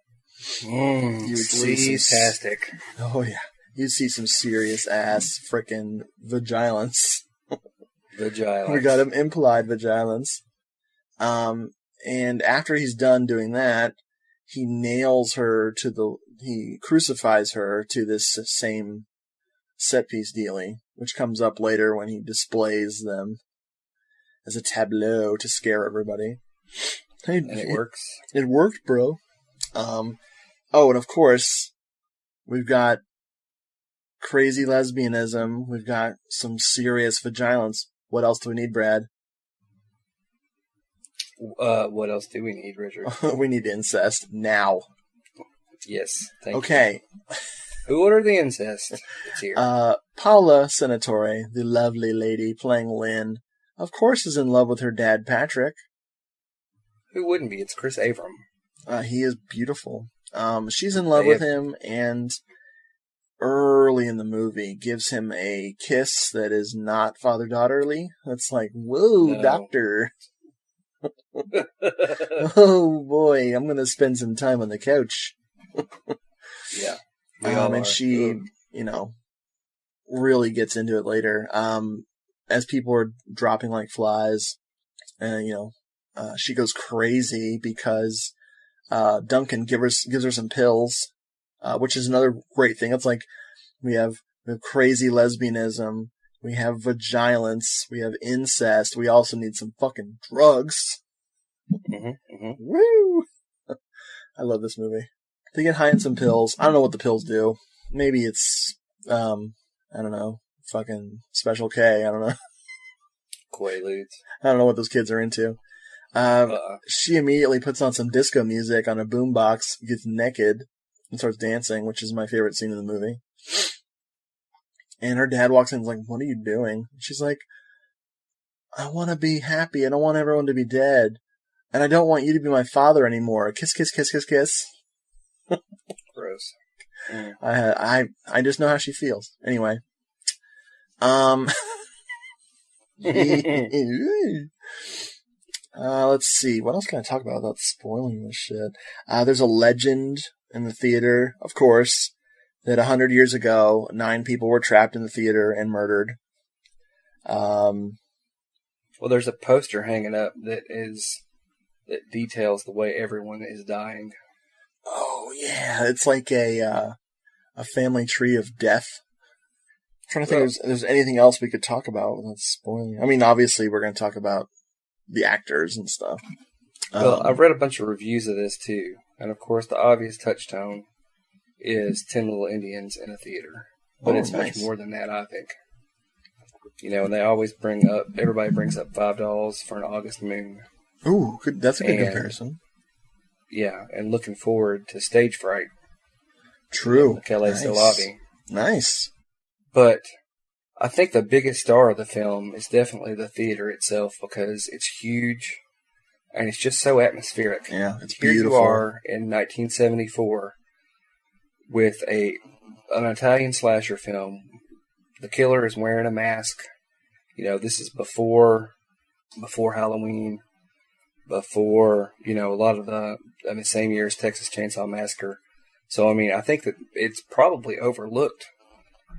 You would see fantastic. Oh, yeah. You'd see some serious ass frickin' vagilance. Vagilance. We got him implied vagilance. And after he's done doing that, he crucifies her to this same set piece dealing, which comes up later when he displays them as a tableau to scare everybody. And it works. It worked, bro. And of course, we've got crazy lesbianism. We've got some serious vagilance. What else do we need, Brad? What else do we need, Richard? We need incest now. Yes, thank you. Okay. Who ordered the incest? It's here. Paula Senatore, the lovely lady playing Lynn, of course is in love with her dad, Patrick. Who wouldn't be? It's Chris Avram. He is beautiful. She's in love with him, and early in the movie, gives him a kiss that is not father-daughterly. That's like, whoa, No. doctor. Oh boy, I'm gonna spend some time on the couch. Yeah. And she, really gets into it later. As people are dropping like flies, and she goes crazy because Duncan gives her some pills, which is another great thing. It's like we have crazy lesbianism, we have vagilance, we have incest. We also need some fucking drugs. Woo! I love this movie. They get high on some pills. I don't know what the pills do. Maybe it's, I don't know, fucking Special K. I don't know. Quaaludes. I don't know what those kids are into. She immediately puts on some disco music on a boombox, gets naked, and starts dancing, which is my favorite scene in the movie. And her dad walks in and is like, what are you doing? She's like, I want to be happy. I don't want everyone to be dead. And I don't want you to be my father anymore. Kiss, kiss, kiss, kiss, kiss. Gross. I just know how she feels. Anyway. Let's see. What else can I talk about without spoiling this shit? There's a legend in the theater, of course, that 100 years ago, 9 people were trapped in the theater and murdered. Well, there's a poster hanging up that details the way everyone is dying. Oh yeah, it's like a family tree of death. I'm trying to think if there's anything else we could talk about without spoiling. I mean, obviously we're going to talk about the actors and stuff. Well, I've read a bunch of reviews of this too, and of course the obvious touchstone is 10 Little Indians in a theater, but it's nice. Much more than that, I think. And they always everybody brings up $5 for an August moon. Ooh, that's a good comparison. Yeah, and looking forward to Stage Fright. True. Kelly Salavi. Nice. But I think the biggest star of the film is definitely the theater itself because it's huge and it's just so atmospheric. Yeah, it's Here beautiful. you are in 1974 with an Italian slasher film. The killer is wearing a mask. This is before Halloween. Before, a lot of the same year as Texas Chainsaw Massacre. So, I think that it's probably overlooked,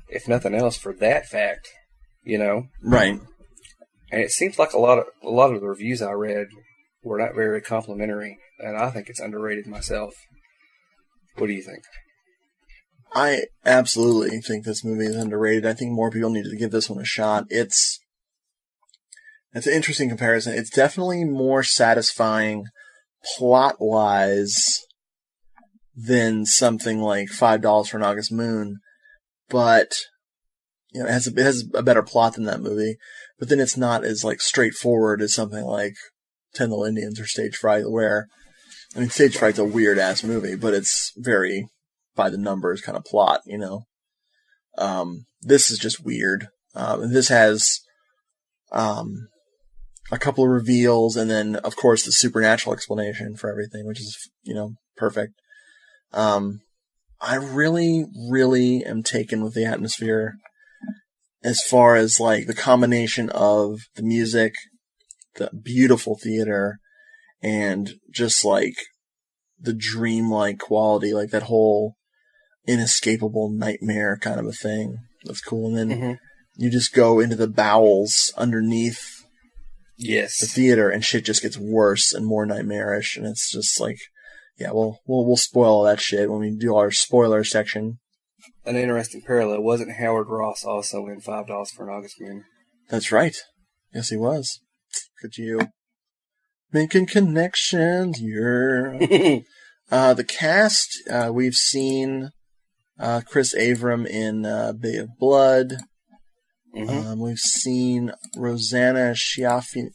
if nothing else, for that fact, Right. And it seems like a lot of the reviews I read were not very complimentary, and I think it's underrated myself. What do you think? I absolutely think this movie is underrated. I think more people need to give this one a shot. It's an interesting comparison. It's definitely more satisfying plot-wise than something like $5 for an August Moon, but it has a better plot than that movie. But then it's not as straightforward as something like 10 Little Indians or Stage Fright, where Stage Fright's a weird ass movie, but it's very by the numbers kind of plot. This is just weird. This has a couple of reveals, and then, of course, the supernatural explanation for everything, which is, perfect. I really, really am taken with the atmosphere as far as, the combination of the music, the beautiful theater, and just, the dreamlike quality, that whole inescapable nightmare kind of a thing. That's cool. And then you just go into the bowels underneath the theater, and shit just gets worse and more nightmarish, and it's just we'll spoil all that shit when we do our spoiler section. An interesting parallel, wasn't Howard Ross also in $5 for an August Moon? That's right. Yes, he was. Look at you. Making connections, the cast, we've seen Chris Avram in Bay of Blood. We've seen Rosanna Schiaffino.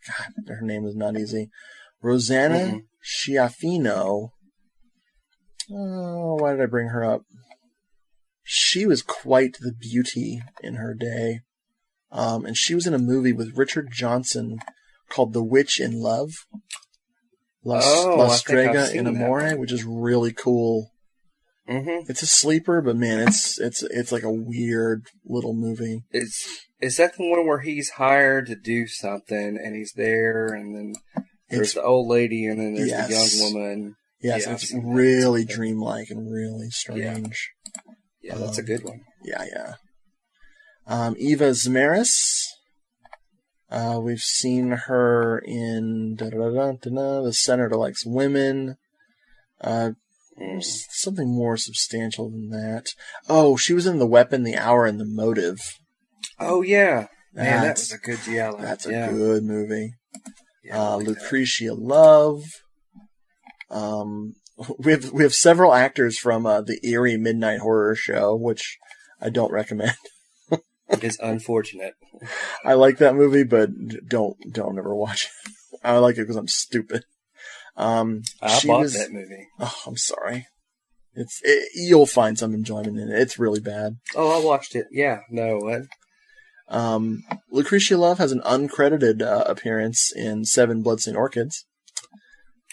God, her name is not easy. Rosanna Schiaffino. Oh, why did I bring her up? She was quite the beauty in her day. And she was in a movie with Richard Johnson called The Witch in Love. La Strega in Amore, which is really cool. Mm-hmm. It's a sleeper, but man, it's like a weird little movie. Is that the one where he's hired to do something and he's there, and then there's the old lady, and then there's the young woman? Yes, yeah, it's really dreamlike and really strange. Yeah, that's a good one. Yeah. Eva Zamaris. We've seen her in The Senator Likes Women. Something more substantial than that. Oh, she was in The Weapon, The Hour, and The Motive. Oh, yeah. Man, that was a good Giallo. That's a good movie. Yeah, Lucretia Love. We have several actors from the Eerie Midnight Horror Show, which I don't recommend. It's unfortunate. I like that movie, but don't ever watch it. I like it because I'm stupid. I bought that movie. Oh, I'm sorry. You'll find some enjoyment in it. It's really bad. Oh, I watched it. Yeah, no, what? Lucretia Love has an uncredited appearance in 7 Bloodstained Orchids.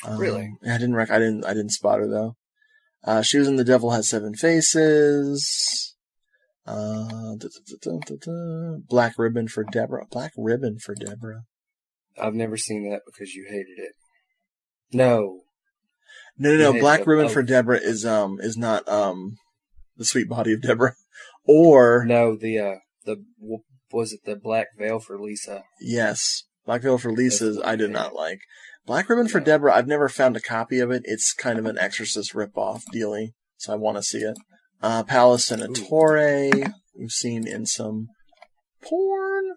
Really? I didn't spot her though. She was in The Devil Has 7 Faces. Black Ribbon for Deborah. I've never seen that because you hated it. No. No. Black Ribbon for Deborah is not The Sweet Body of Deborah, or no, was it the Black Veil for Lisa? Yes, Black Veil for Lisa. I did not like. Black Ribbon for Deborah. I've never found a copy of it. It's kind of an Exorcist ripoff dealy, so I want to see it. Paola Senatore, we've seen in some porn.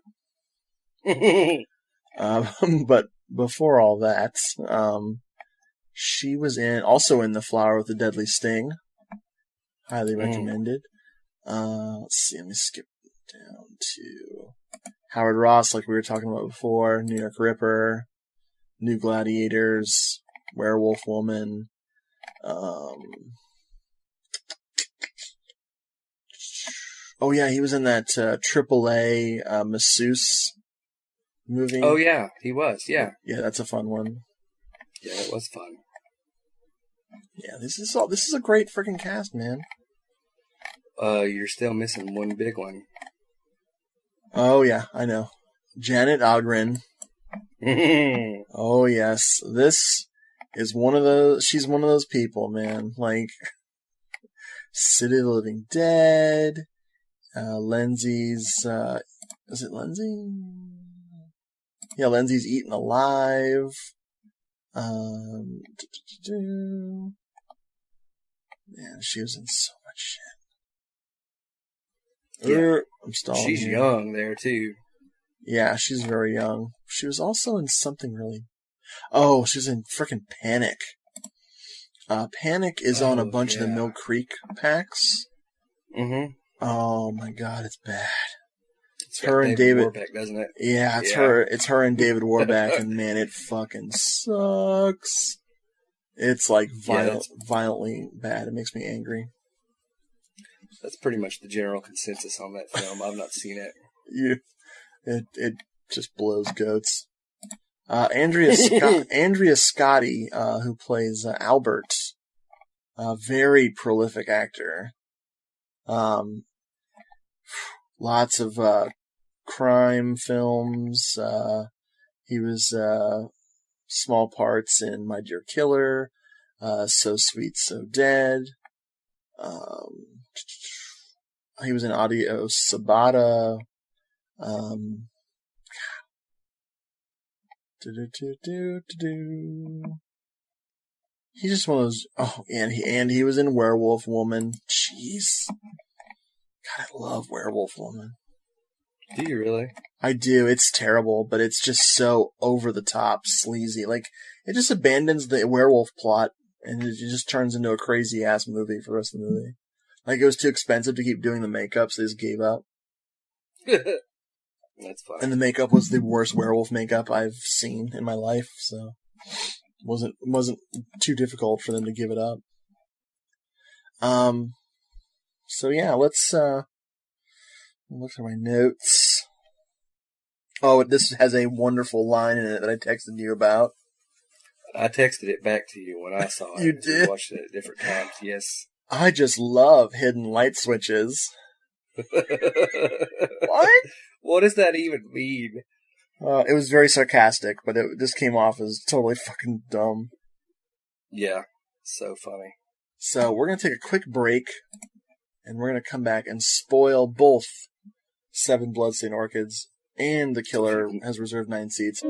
But before all that, she was also in The Flower with the Deadly Sting. Highly recommended. Let's see, let me skip down to Howard Ross, like we were talking about before, New York Ripper, New Gladiators, Werewolf Woman, oh yeah, he was in that AAA masseuse movie. Oh yeah, he was. Yeah, that's a fun one. Yeah, it was fun. Yeah, this is a great freaking cast, man. You're still missing one big one. Oh yeah, I know. Janet Ogren. Oh yes, this is one of those. She's one of those people, man. Like City of the Living Dead. Lenzi's, is it Lenzi? Yeah, Lenzi's Eaten Alive. Man, she was in so much shit. Yeah. I'm stalling. She's young there too. Yeah, she's very young. She was also in something really. Oh, she's in frickin' Panic. Panic is on a bunch of the Mill Creek packs. Mm-hmm. Oh my god, it's bad. It's her and David Warbeck, doesn't it? Yeah, it's her. It's her and David Warbeck, and man, it fucking sucks. It's like violently bad. It makes me angry. That's pretty much the general consensus on that film. I've not seen it. It just blows goats. Andrea Scotti, who plays Albert, a very prolific actor. Lots of crime films. He was small parts in My Dear Killer, So Sweet, So Dead. He was in Audio Sabata. He's just one of those. Oh, and he was in Werewolf Woman. Jeez, God, I love Werewolf Woman. Do you really? I do. It's terrible, but it's just so over the top, sleazy. Like, it just abandons the werewolf plot and it just turns into a crazy ass movie for the rest of the movie. Like, it was too expensive to keep doing the makeup, so they just gave up. That's fine. And the makeup was the worst werewolf makeup I've seen in my life, so it wasn't too difficult for them to give it up. So yeah, let's look at my notes. Oh, this has a wonderful line in it that I texted you about. I texted it back to you when I saw it. You did? We watched it at different times, yes. I just love hidden light switches. What? What does that even mean? It was very sarcastic, but it just came off as totally fucking dumb. Yeah, so funny. So we're going to take a quick break, and we're going to come back and spoil both 7 Bloodstained Orchids, and The Killer has reserved 9 seats.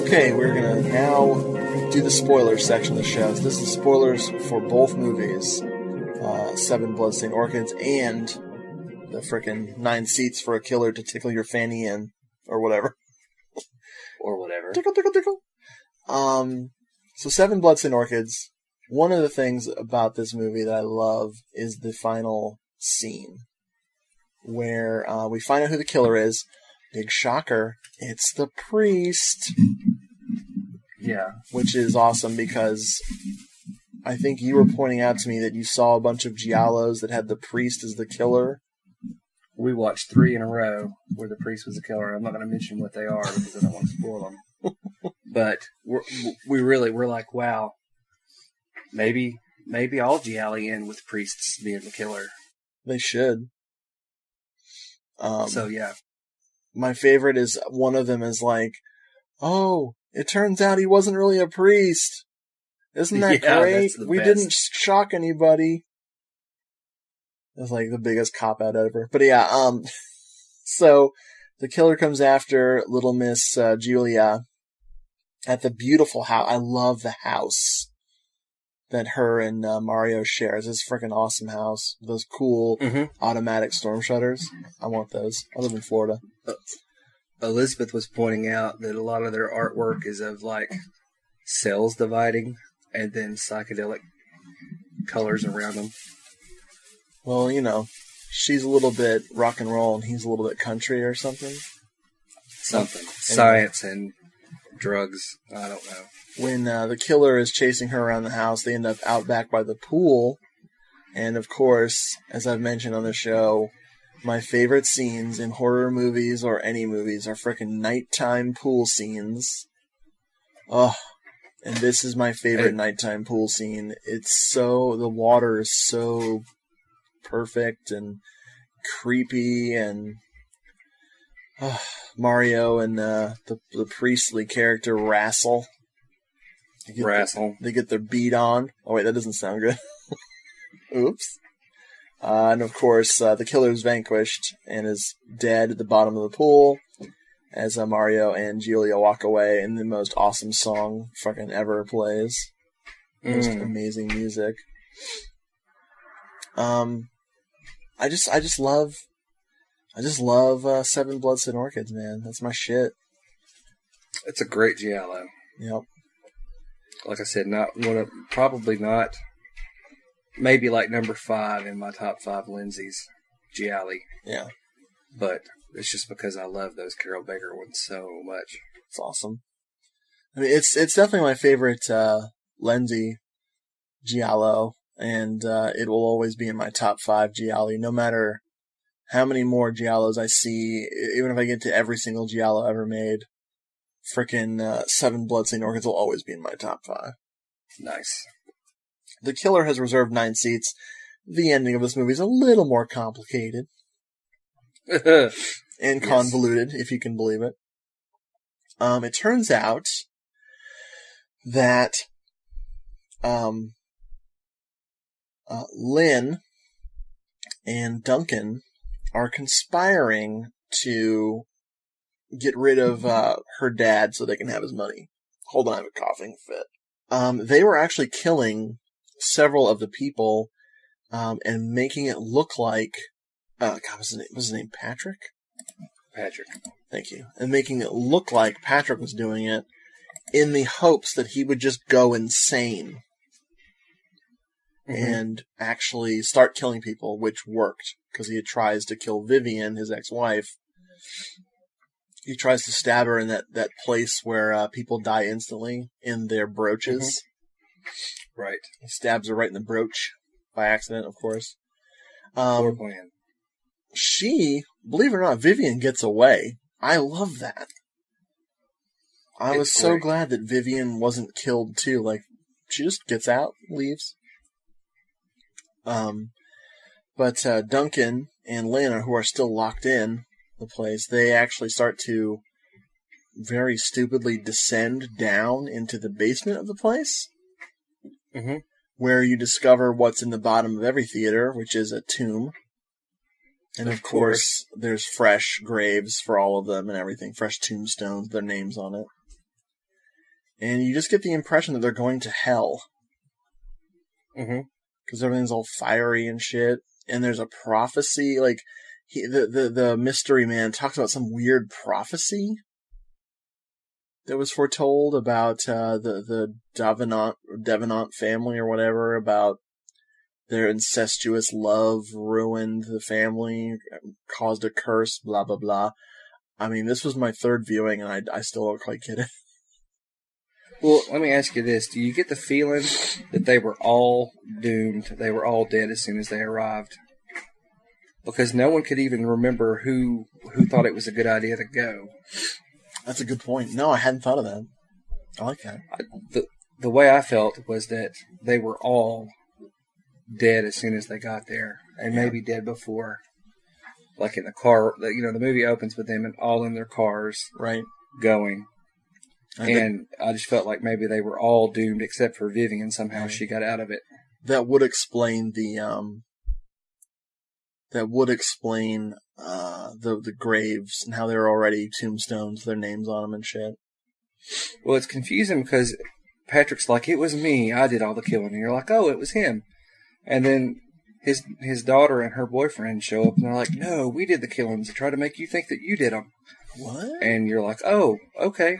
Okay, we're going to now do the spoilers section of the show. So this is spoilers for both movies, 7 Bloodstained Orchids and the frickin' 9 seats for a killer to tickle your fanny in, or whatever. Or whatever. Tickle, tickle, tickle. So 7 Bloodstained Orchids, one of the things about this movie that I love is the final scene, where we find out who the killer is. Big shocker, it's the priest. Yeah. Which is awesome because I think you were pointing out to me that you saw a bunch of Giallos that had the priest as the killer. We watched 3 in a row where the priest was the killer. I'm not going to mention what they are because I don't want to spoil them. But we're like, wow, maybe all Giallo end with priests being the killer. They should. So yeah. My favorite is one of them is like, oh, it turns out he wasn't really a priest. Isn't that great? We didn't shock anybody. That's like the biggest cop-out ever. But yeah, so the killer comes after little Miss Julia at the beautiful house. I love the house that her and Mario shares. It's a freaking awesome house. Those cool automatic storm shutters. I want those. I live in Florida. Elizabeth was pointing out that a lot of their artwork is of like cells dividing and then psychedelic colors around them. Well, you know, she's a little bit rock and roll and he's a little bit country or something. Something. Science and drugs. I don't know. When the killer is chasing her around the house, they end up out back by the pool. And of course, as I've mentioned on the show, my favorite scenes in horror movies or any movies are frickin' nighttime pool scenes. Oh, and this is my favorite nighttime pool scene. The water is so perfect and creepy, and Mario and the priestly character wrestle. They get their beat on. Oh wait, that doesn't sound good. Oops. And of course, the killer is vanquished and is dead at the bottom of the pool as Mario and Giulia walk away, and the most awesome song fucking ever plays. Most amazing music. I just love 7 Bloodstained Orchids, man. That's my shit. It's a great Giallo. Yep. Like I said, probably not. Maybe like number 5 in my top 5 Lenzi's Giallo. Yeah. But it's just because I love those Carol Baker ones so much. It's awesome. I mean, it's definitely my favorite Lenzi Giallo, and it will always be in my top 5 Giallo, no matter how many more Giallos I see. Even if I get to every single Giallo ever made, frickin' 7 Bloodstained Orchids will always be in my top 5. Nice. The killer has reserved 9 seats. The ending of this movie is a little more complicated. And convoluted, if you can believe it. It turns out that Lynn and Duncan are conspiring to get rid of her dad so they can have his money. Hold on, I have a coughing fit. They were actually killing several of the people and making it look like... God, was his name Patrick? Patrick. Thank you. And making it look like Patrick was doing it in the hopes that he would just go insane and actually start killing people, which worked, because he tries to kill Vivian, his ex-wife. He tries to stab her in that place where people die instantly in their brooches. Right. He stabs her right in the brooch by accident, of course. Poor plan. She, believe it or not, Vivian gets away. I love that. I was so glad that Vivian wasn't killed too. Like, she just gets out, leaves. But Duncan and Lana, who are still locked in the place, they actually start to very stupidly descend down into the basement of the place. Mm-hmm. Where you discover what's in the bottom of every theater, which is a tomb. And of course, there's fresh graves for all of them and everything. Fresh tombstones, their names on it. And you just get the impression that they're going to hell. Mm-hmm. Because everything's all fiery and shit. And there's a prophecy, like, the mystery man talks about some weird prophecy that was foretold about the Devenant family or whatever, about their incestuous love ruined the family, caused a curse, blah, blah, blah. I mean, this was my third viewing, and I still don't quite get it. Well, let me ask you this. Do you get the feeling that they were all doomed, they were all dead as soon as they arrived? Because no one could even remember who thought it was a good idea to go. That's a good point. No, I hadn't thought of that. I like that. The way I felt was that they were all dead as soon as they got there, and maybe dead before. Like in the car, the movie opens with them all in their cars, right, going. And I just felt like maybe they were all doomed except for Vivian. Somehow she got out of it. That would explain the graves and how they're already tombstones, their names on them and shit. Well, it's confusing because Patrick's like, it was me, I did all the killing. And you're like, oh, it was him. And then his daughter and her boyfriend show up and they're like, no, we did the killings to try to make you think that you did them. What? And you're like, oh, okay.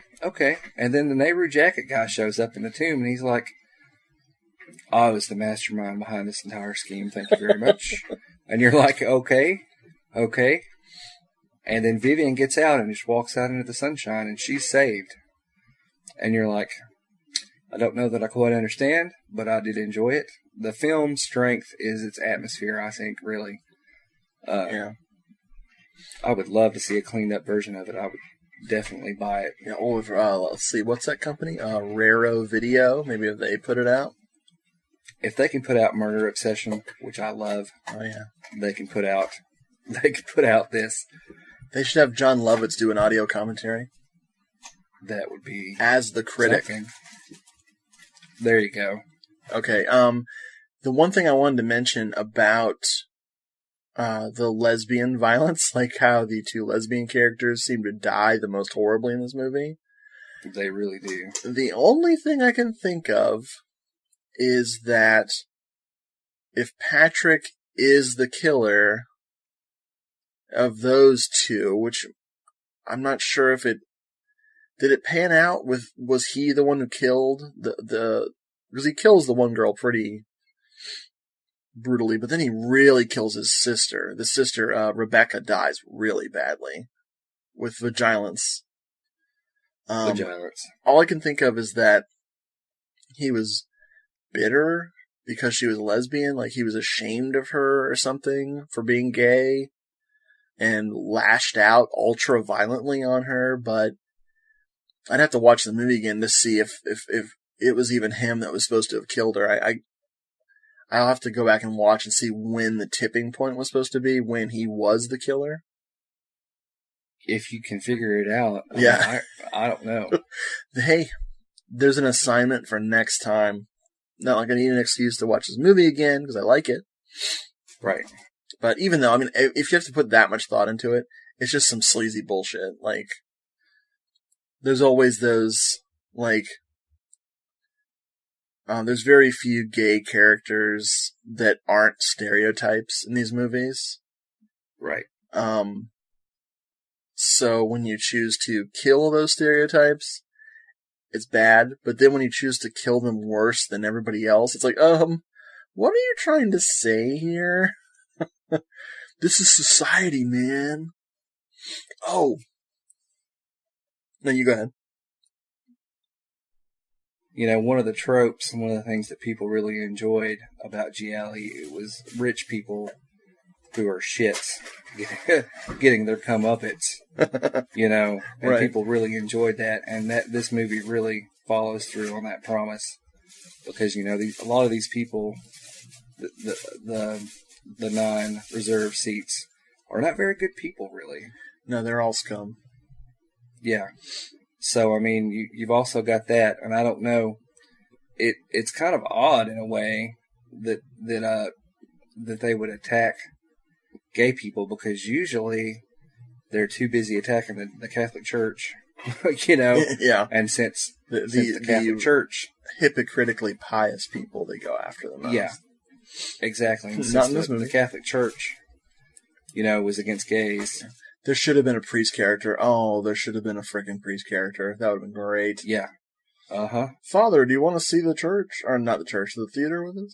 And then the Nehru jacket guy shows up in the tomb and he's like, I was the mastermind behind this entire scheme, thank you very much. And you're like, okay. And then Vivian gets out and just walks out into the sunshine and she's saved. And you're like, I don't know that I quite understand, but I did enjoy it. The film's strength is its atmosphere, I think, really. Yeah. I would love to see a cleaned up version of it. I would definitely buy it. Yeah, let's see, what's that company? Raro Video. Maybe if they put it out. If they can put out Murder Obsession, which I love, they can put out this. They should have John Lovitz do an audio commentary. That would be as the critic. Something. There you go. Okay. The one thing I wanted to mention about the lesbian violence, like how the two lesbian characters seem to die the most horribly in this movie. They really do. The only thing I can think of is that if Patrick is the killer of those two, which I'm not sure if did it pan out with, was he the one who killed because he kills the one girl pretty brutally, but then he really kills his sister. The sister, Rebecca, dies really badly with vigilance. All I can think of is that he was bitter because she was a lesbian, like he was ashamed of her or something for being gay and lashed out ultra violently on her, but I'd have to watch the movie again to see if it was even him that was supposed to have killed her. I'll have to go back and watch and see when the tipping point was supposed to be, when he was the killer. If you can figure it out. Yeah. I don't know. Hey, there's an assignment for next time. Not like I need an excuse to watch this movie again, because I like it. Right. But even though, I mean, if you have to put that much thought into it, it's just some sleazy bullshit. Like, there's always those, like, there's very few gay characters that aren't stereotypes in these movies. Right. So when you choose to kill those stereotypes, it's bad. But then when you choose to kill them worse than everybody else, it's like, what are you trying to say here? This is society, man. Oh. No, you go ahead. one of the tropes and one of the things that people really enjoyed about Giallo, it was rich people who are shits getting their comeuppance, and right. people really enjoyed that, and that this movie really follows through on that promise, because a lot of these people, the 9 reserved seats, are not very good people, really. No, they're all scum. Yeah. So, I mean, you've also got that, and I don't know, it's kind of odd in a way that they would attack gay people, because usually they're too busy attacking the Catholic Church, Yeah. And since the Catholic Church, hypocritically pious people, they go after them. Yeah, exactly. And Not in this movie. The Catholic Church, was against gays. There should have been a priest character. Oh, there should have been a freaking priest character. That would have been great. Yeah. Father, do you want to see the church? Or not the church, the theater with us?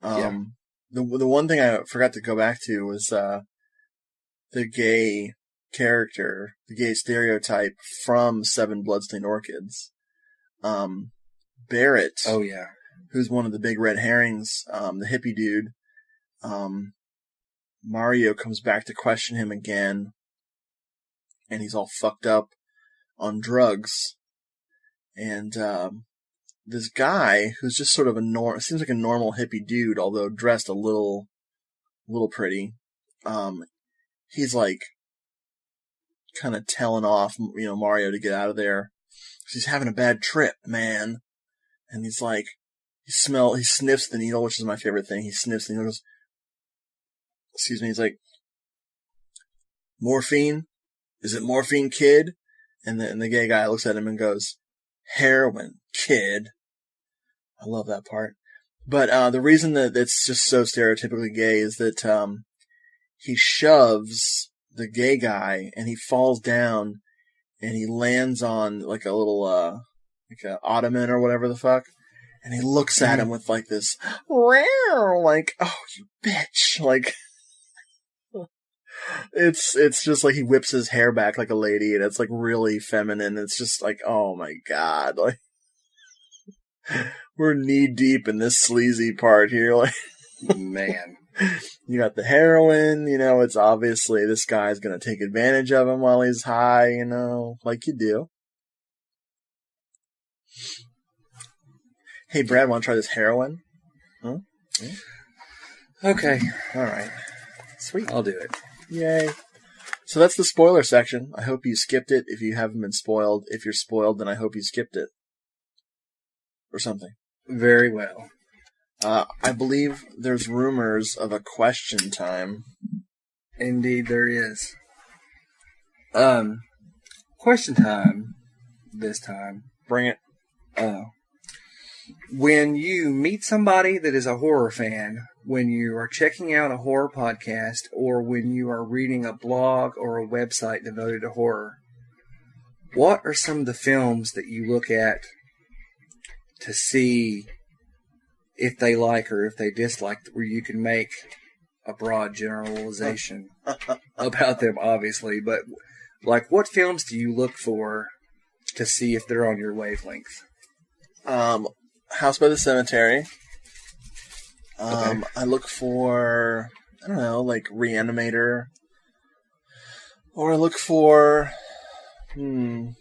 Yeah. The one thing I forgot to go back to was the gay character, the gay stereotype from 7 Bloodstained Orchids. Barrett. Oh, yeah. Who's one of the big red herrings, the hippie dude. Mario comes back to question him again, and he's all fucked up on drugs. And this guy, who's just sort of seems like a normal hippie dude, although dressed a little pretty, he's like kind of telling off, Mario to get out of there. 'Cause he's having a bad trip, man. And he's like, he sniffs the needle, which is my favorite thing. He sniffs the needle, goes, excuse me, he's like, morphine? Is it morphine, kid? And the gay guy looks at him and goes, heroin, kid. I love that part. But the reason that it's just so stereotypically gay is that he shoves the gay guy, and he falls down, and he lands on like a little like a ottoman or whatever the fuck, and he looks at him with like this, like, oh, you bitch, like. It's just like he whips his hair back like a lady, and it's like really feminine. It's just like, oh my god, like we're knee deep in this sleazy part here. Like, man, you got the heroin. It's obviously this guy's gonna take advantage of him while he's high. Like you do. Hey, Brad, want to try this heroin? Huh? Yeah. Okay, all right, sweet. I'll do it. Yay. So that's the spoiler section. I hope you skipped it if you haven't been spoiled. If you're spoiled, then I hope you skipped it. Or something. Very well. I believe there's rumors of a question time. Indeed there is. Question time this time. Bring it. When you meet somebody that is a horror fan, when you are checking out a horror podcast, or when you are reading a blog or a website devoted to horror, what are some of the films that you look at to see if they like or if they dislike, where you can make a broad generalization about them, obviously, but like, what films do you look for to see if they're on your wavelength? House by the Cemetery. Okay. I look for, I don't know, like Reanimator. Or I look for, I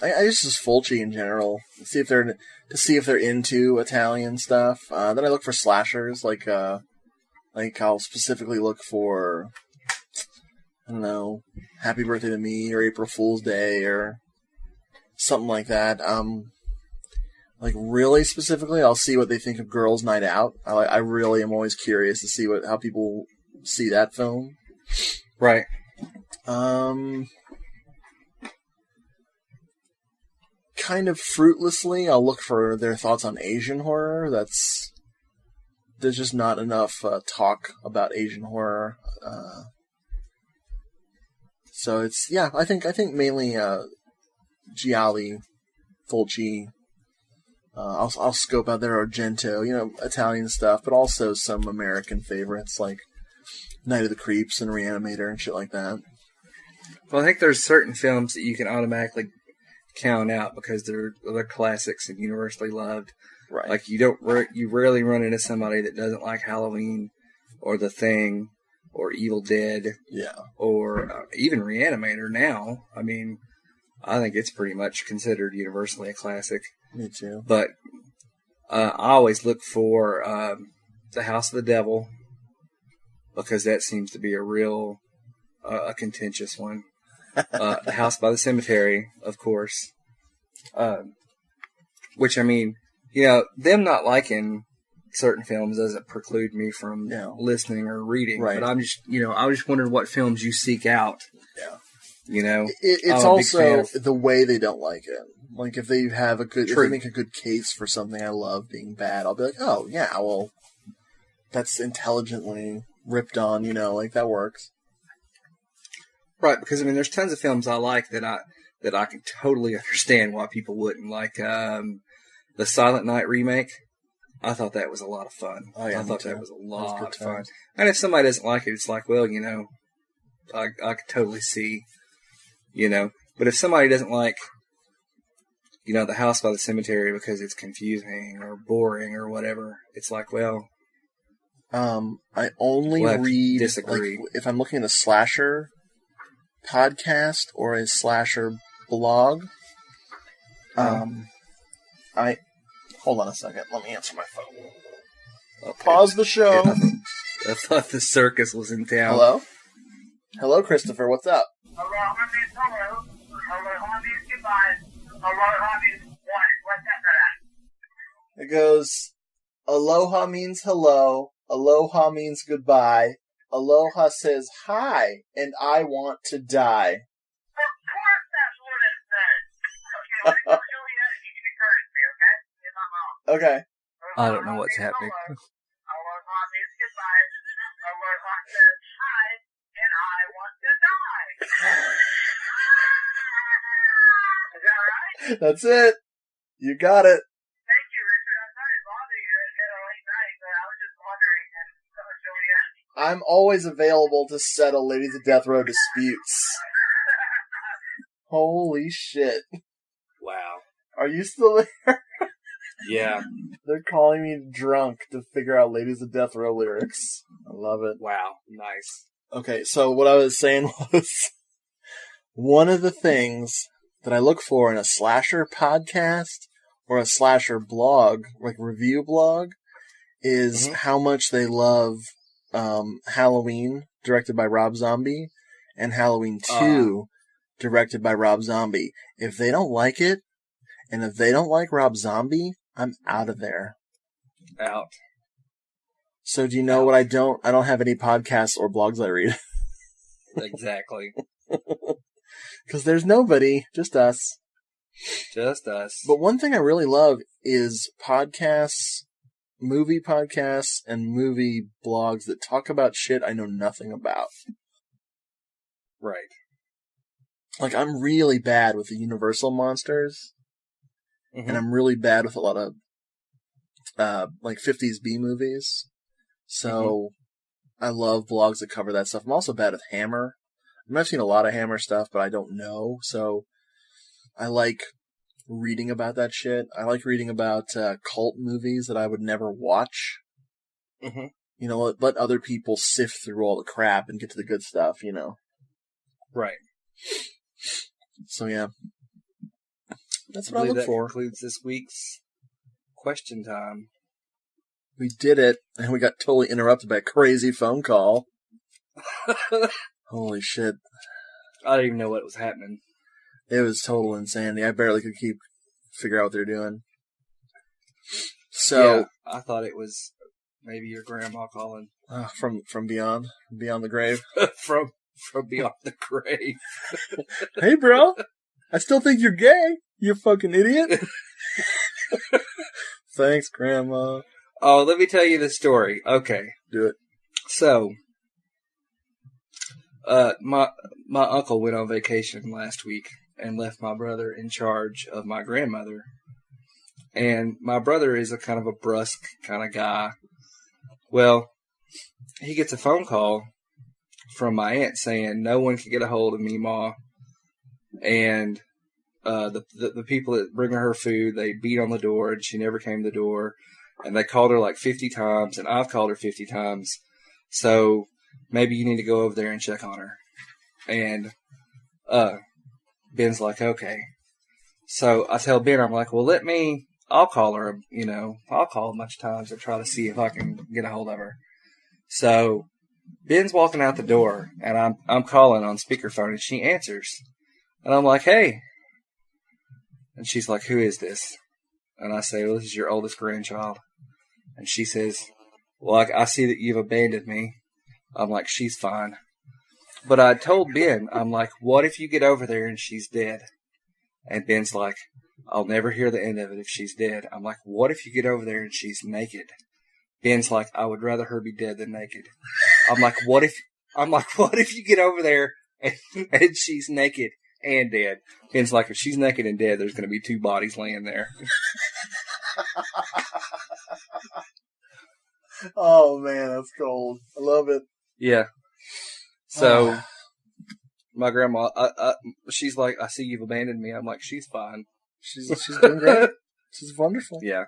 just Fulci in general. To see if they're into Italian stuff. Then I look for slashers, like I'll specifically look for, I don't know, Happy Birthday to Me or April Fool's Day or something like that. Like really specifically, I'll see what they think of Girls' Night Out. I really am always curious to see how people see that film. Right. Kind of fruitlessly, I'll look for their thoughts on Asian horror. There's just not enough talk about Asian horror. So it's, yeah, I think mainly Giallo, Fulci. I'll scope out their Argento, Italian stuff, but also some American favorites like Night of the Creeps and Reanimator and shit like that. Well, I think there's certain films that you can automatically count out because they're classics and universally loved. Right. Like you rarely run into somebody that doesn't like Halloween or The Thing or Evil Dead. Yeah. Or even Reanimator now. I mean, I think it's pretty much considered universally a classic. Me too. But I always look for The House of the Devil because that seems to be a real a contentious one. The House by the Cemetery, of course. Which, I mean, them not liking certain films doesn't preclude me from listening or reading. Right. But I'm just, I was just wondering what films you seek out. Yeah. It's also the way they don't like it. Like if they have if they make a good case for something I love being bad, I'll be like, oh yeah, well, that's intelligently ripped on, like that works. Right, because I mean, there's tons of films I like that I can totally understand why people wouldn't like. The Silent Night remake, I thought that was a lot of fun. Oh, yeah, I thought that was a lot of fun. And if somebody doesn't like it, it's like, well, I could totally see, But if somebody doesn't like, The House by the Cemetery because it's confusing or boring or whatever, it's like, well, I only disagree. Like, if I'm looking at a slasher podcast or a slasher blog, hold on a second. Let me answer my phone. Okay. Pause the show. I thought the circus was in town. Hello, Christopher. What's up? Hello, hello. Hello, goodbye. Aloha means what? What's that for that? It goes, aloha means hello, aloha means goodbye, aloha says hi, and I want to die. Of course that's what it says. Okay, when it goes Juliet, you can encourage me, okay? You're not wrong. Okay. I don't know what's happening. Aloha means goodbye, aloha says hi, and I want to die. Is that right? That's it. You got it. Thank you, Richard. I'm sorry to bother you at a late night, but I was just wondering if Juliet. I'm always available to settle Ladies of Death Row disputes. Holy shit. Wow. Are you still there? Yeah. They're calling me drunk to figure out Ladies of Death Row lyrics. I love it. Wow. Nice. Okay, so what I was saying was, one of the things that I look for in a slasher podcast or a slasher blog, like review blog, is how much they love Halloween, directed by Rob Zombie, and Halloween 2, directed by Rob Zombie. If they don't like it, and if they don't like Rob Zombie, I'm out of there. Out. So do you know what I don't have any podcasts or blogs I read. Exactly. Because there's nobody, just us. Just us. But one thing I really love is podcasts, movie podcasts, and movie blogs that talk about shit I know nothing about. Right. Like, I'm really bad with the Universal monsters, and I'm really bad with a lot of, like, 50s B movies. So, I love blogs that cover that stuff. I'm also bad with Hammer. I mean, I've seen a lot of Hammer stuff, but I don't know, so I like reading about that shit. I like reading about cult movies that I would never watch. Let other people sift through all the crap and get to the good stuff, Right. So, yeah. That's what I look for. That concludes this week's question time. We did it, and we got totally interrupted by a crazy phone call. Holy shit. I didn't even know what was happening. It was total insanity. I barely could figure out what they're doing. So, yeah, I thought it was maybe your grandma calling. From beyond the grave. from beyond the grave. Hey, bro. I still think you're gay. You fucking idiot. Thanks, Grandma. Oh, let me tell you the story. Okay. Do it. So, my uncle went on vacation last week and left my brother in charge of my grandmother. And my brother is a kind of a brusque kind of guy. Well, he gets a phone call from my aunt saying, no one can get a hold of me, Ma. And the people that bring her food, they beat on the door, and she never came to the door. And they called her like 50 times, and I've called her 50 times. So maybe you need to go over there and check on her. And Ben's like, okay. So I tell Ben, I'm like, well, I'll call her, I'll call a bunch of times to try to see if I can get a hold of her. So Ben's walking out the door, and I'm calling on speakerphone, and she answers. And I'm like, hey. And she's like, who is this? And I say, well, this is your oldest grandchild. And she says, well, I see that you've abandoned me. I'm like, she's fine. But I told Ben, I'm like, what if you get over there and she's dead? And Ben's like, I'll never hear the end of it if she's dead. I'm like, what if you get over there and she's naked? Ben's like, I would rather her be dead than naked. I'm like, what if you get over there and she's naked and dead? Ben's like, if she's naked and dead, there's going to be 2 bodies laying there. Oh man, that's cold. I love it. Yeah. So, my grandma, she's like, I see you've abandoned me. I'm like, she's fine. She's doing great. She's wonderful. Yeah.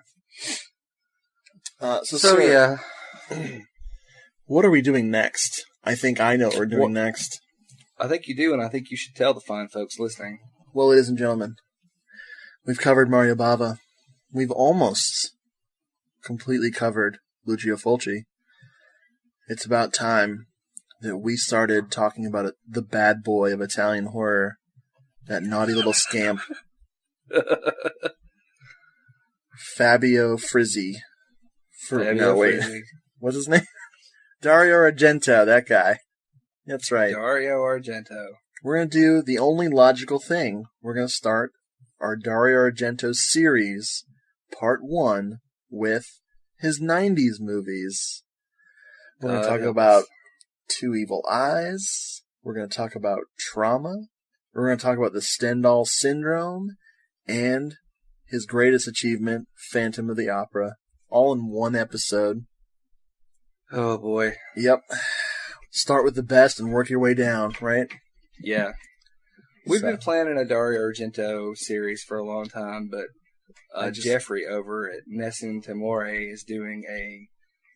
So yeah. What are we doing next? I think I know what we're doing next. I think you do, and I think you should tell the fine folks listening. Well, ladies and gentlemen, we've covered Mario Bava. We've almost completely covered Lucio Fulci. It's about time that we started talking about the bad boy of Italian horror, that naughty little scamp, Fabio Frizzi. Frizzi. What's his name? Dario Argento, that guy. That's right. Dario Argento. We're going to do the only logical thing. We're going to start our Dario Argento series, Part 1, with his 90s movies. We're going to talk about Two Evil Eyes. We're going to talk about Trauma. We're going to talk about the Stendhal Syndrome and his greatest achievement, Phantom of the Opera, all in one episode. Oh, boy. Yep. Start with the best and work your way down, right? Yeah. We've been planning a Dario Argento series for a long time, but Jeffrey over at Nessun Temore is doing a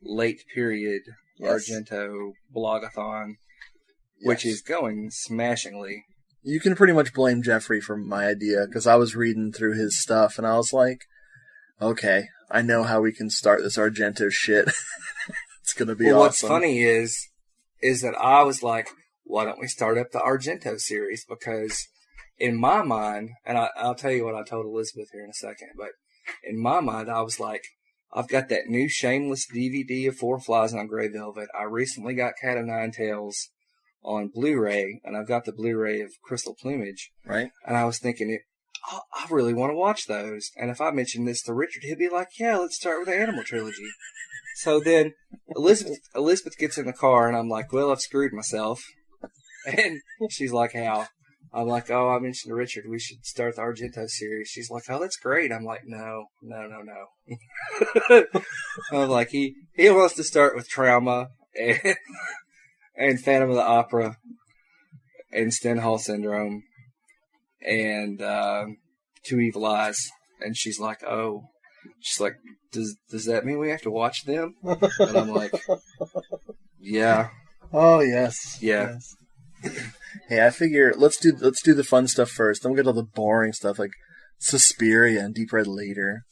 late period Argento blogathon, which is going smashingly. You can pretty much blame Jeffrey for my idea, because I was reading through his stuff, and I was like, okay, I know how we can start this Argento shit. It's going to be awesome. What's funny is that I was like, why don't we start up the Argento series? Because in my mind, and I'll tell you what I told Elizabeth here in a second, but in my mind, I was like, I've got that new Shameless DVD of Four Flies on Grey Velvet. I recently got Cat of Nine Tails on Blu-ray, and I've got the Blu-ray of Crystal Plumage. Right. And I was thinking, I really want to watch those. And if I mentioned this to Richard, he'd be like, yeah, let's start with the Animal Trilogy. So then Elizabeth gets in the car, and I'm like, well, I've screwed myself. And she's like, how? I'm like, oh, I mentioned to Richard we should start the Argento series. She's like, oh, that's great. I'm like, no. I'm like, he wants to start with Trauma and Phantom of the Opera and Stendhal Syndrome and Two Evil Eyes. And she's like, does that mean we have to watch them? And I'm like, yeah. Oh, yes. Yeah. Yes. Hey, I figure let's do the fun stuff first. Then we'll get all the boring stuff like Suspiria and Deep Red later.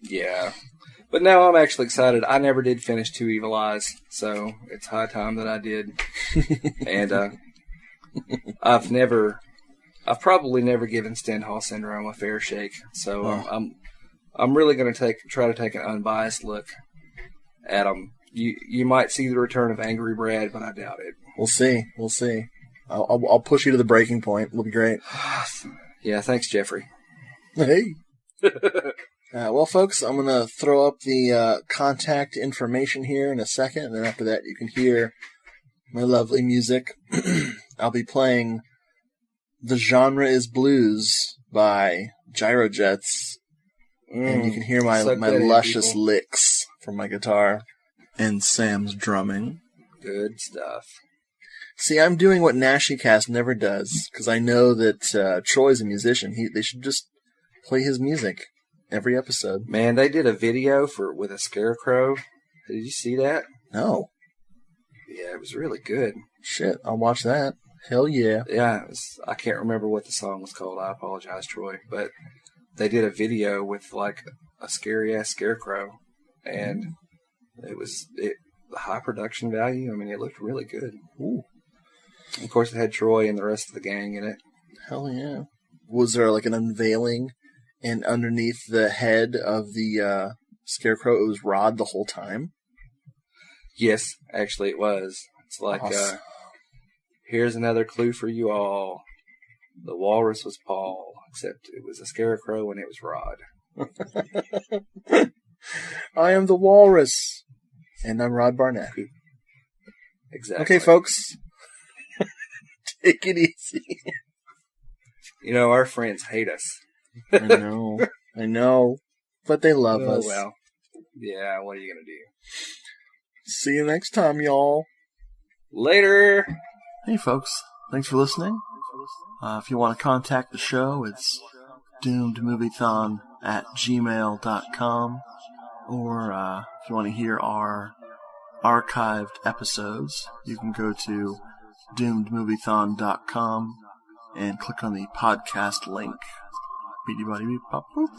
Yeah. But now I'm actually excited. I never did finish Two Evil Eyes, so it's high time that I did. And I've probably never given Stendhal Syndrome a fair shake. So I'm really going to try to take an unbiased look at them. You might see the return of Angry Brad, but I doubt it. We'll see. I'll push you to the breaking point. It'll be great. Yeah, thanks, Jeffrey. Hey. Well, folks, I'm going to throw up the contact information here in a second, and then after that you can hear my lovely music. I'll be playing The Genre is Blues by Gyrojets, and you can hear my luscious licks from my guitar and Sam's drumming. Good stuff. See, I'm doing what NashyCast never does, because I know that Troy's a musician. They should just play his music every episode. Man, they did a video with a scarecrow. Did you see that? No. Yeah, it was really good. Shit, I'll watch that. Hell yeah. Yeah, I can't remember what the song was called. I apologize, Troy. But they did a video with like a scary-ass scarecrow. And the high production value, I mean, it looked really good. Ooh. Of course, it had Troy and the rest of the gang in it. Hell yeah. Was there like an unveiling, and underneath the head of the scarecrow, it was Rod the whole time? Yes, actually it was. It's like, awesome. Here's another clue for you all. The walrus was Paul, except it was a scarecrow and it was Rod. I am the walrus, and I'm Rod Barnett. Exactly. Okay, folks. Take it easy. You know, our friends hate us. I know. But they love us. Well, yeah, what are you going to do? See you next time, y'all. Later. Hey, folks. Thanks for listening. If you want to contact the show, it's doomedmoviethon@gmail.com. Or if you want to hear our archived episodes, you can go to doomedmoviethon.com and click on the podcast link. Beady body beep pop boop.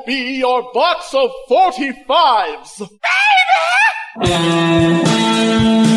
Be your box of 45s. Baby!